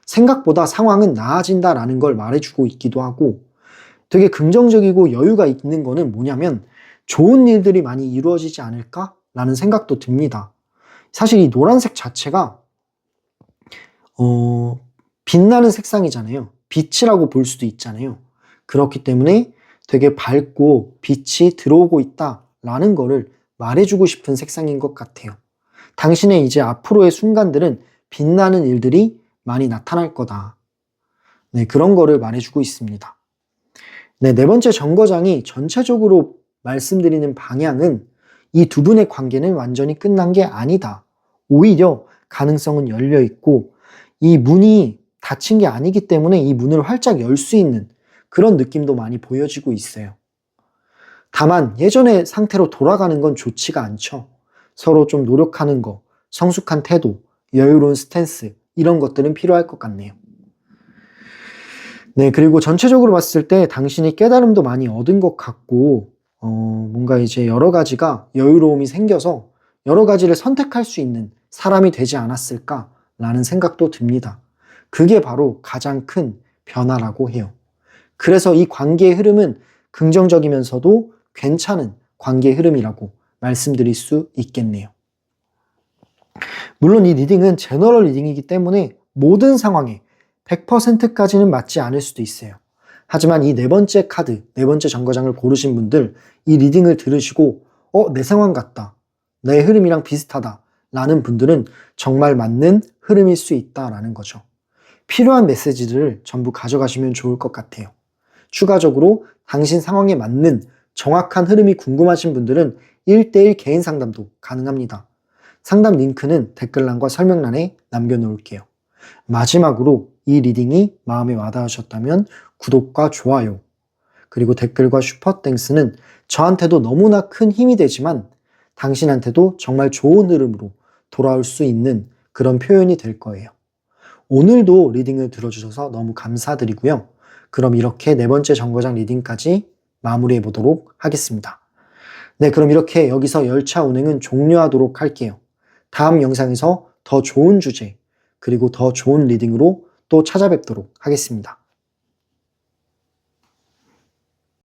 생각보다 상황은 나아진다라는 걸 말해주고 있기도 하고, 되게 긍정적이고 여유가 있는 거는 뭐냐면 좋은 일들이 많이 이루어지지 않을까라는 생각도 듭니다. 사실 이 노란색 자체가 빛나는 색상이잖아요. 빛이라고 볼 수도 있잖아요. 그렇기 때문에 되게 밝고 빛이 들어오고 있다라는 거를 말해주고 싶은 색상인 것 같아요. 당신의 이제 앞으로의 순간들은 빛나는 일들이 많이 나타날 거다. 네, 그런 거를 말해주고 있습니다. 네, 네 번째 정거장이 전체적으로 말씀드리는 방향은 이 두 분의 관계는 완전히 끝난 게 아니다. 오히려 가능성은 열려 있고 이 문이 닫힌 게 아니기 때문에 이 문을 활짝 열 수 있는 그런 느낌도 많이 보여지고 있어요. 다만 예전의 상태로 돌아가는 건 좋지가 않죠. 서로 좀 노력하는 거, 성숙한 태도, 여유로운 스탠스 이런 것들은 필요할 것 같네요. 네, 그리고 전체적으로 봤을 때 당신이 깨달음도 많이 얻은 것 같고 뭔가 이제 여러 가지가 여유로움이 생겨서 여러 가지를 선택할 수 있는 사람이 되지 않았을까라는 생각도 듭니다. 그게 바로 가장 큰 변화라고 해요. 그래서 이 관계의 흐름은 긍정적이면서도 괜찮은 관계의 흐름이라고 말씀드릴 수 있겠네요. 물론 이 리딩은 제너럴 리딩이기 때문에 모든 상황에 100%까지는 맞지 않을 수도 있어요. 하지만 이 네 번째 카드, 네 번째 정거장을 고르신 분들 이 리딩을 들으시고 내 상황 같다. 내 흐름이랑 비슷하다. 라는 분들은 정말 맞는 흐름일 수 있다라는 거죠. 필요한 메시지들을 전부 가져가시면 좋을 것 같아요. 추가적으로 당신 상황에 맞는 정확한 흐름이 궁금하신 분들은 1대1 개인 상담도 가능합니다. 상담 링크는 댓글란과 설명란에 남겨놓을게요. 마지막으로 이 리딩이 마음에 와닿으셨다면 구독과 좋아요, 그리고 댓글과 슈퍼땡스는 저한테도 너무나 큰 힘이 되지만 당신한테도 정말 좋은 흐름으로 돌아올 수 있는 그런 표현이 될 거예요. 오늘도 리딩을 들어주셔서 너무 감사드리고요. 그럼 이렇게 네 번째 정거장 리딩까지 마무리해 보도록 하겠습니다. 네, 그럼 이렇게 여기서 열차 운행은 종료하도록 할게요. 다음 영상에서 더 좋은 주제, 그리고 더 좋은 리딩으로 또 찾아뵙도록 하겠습니다.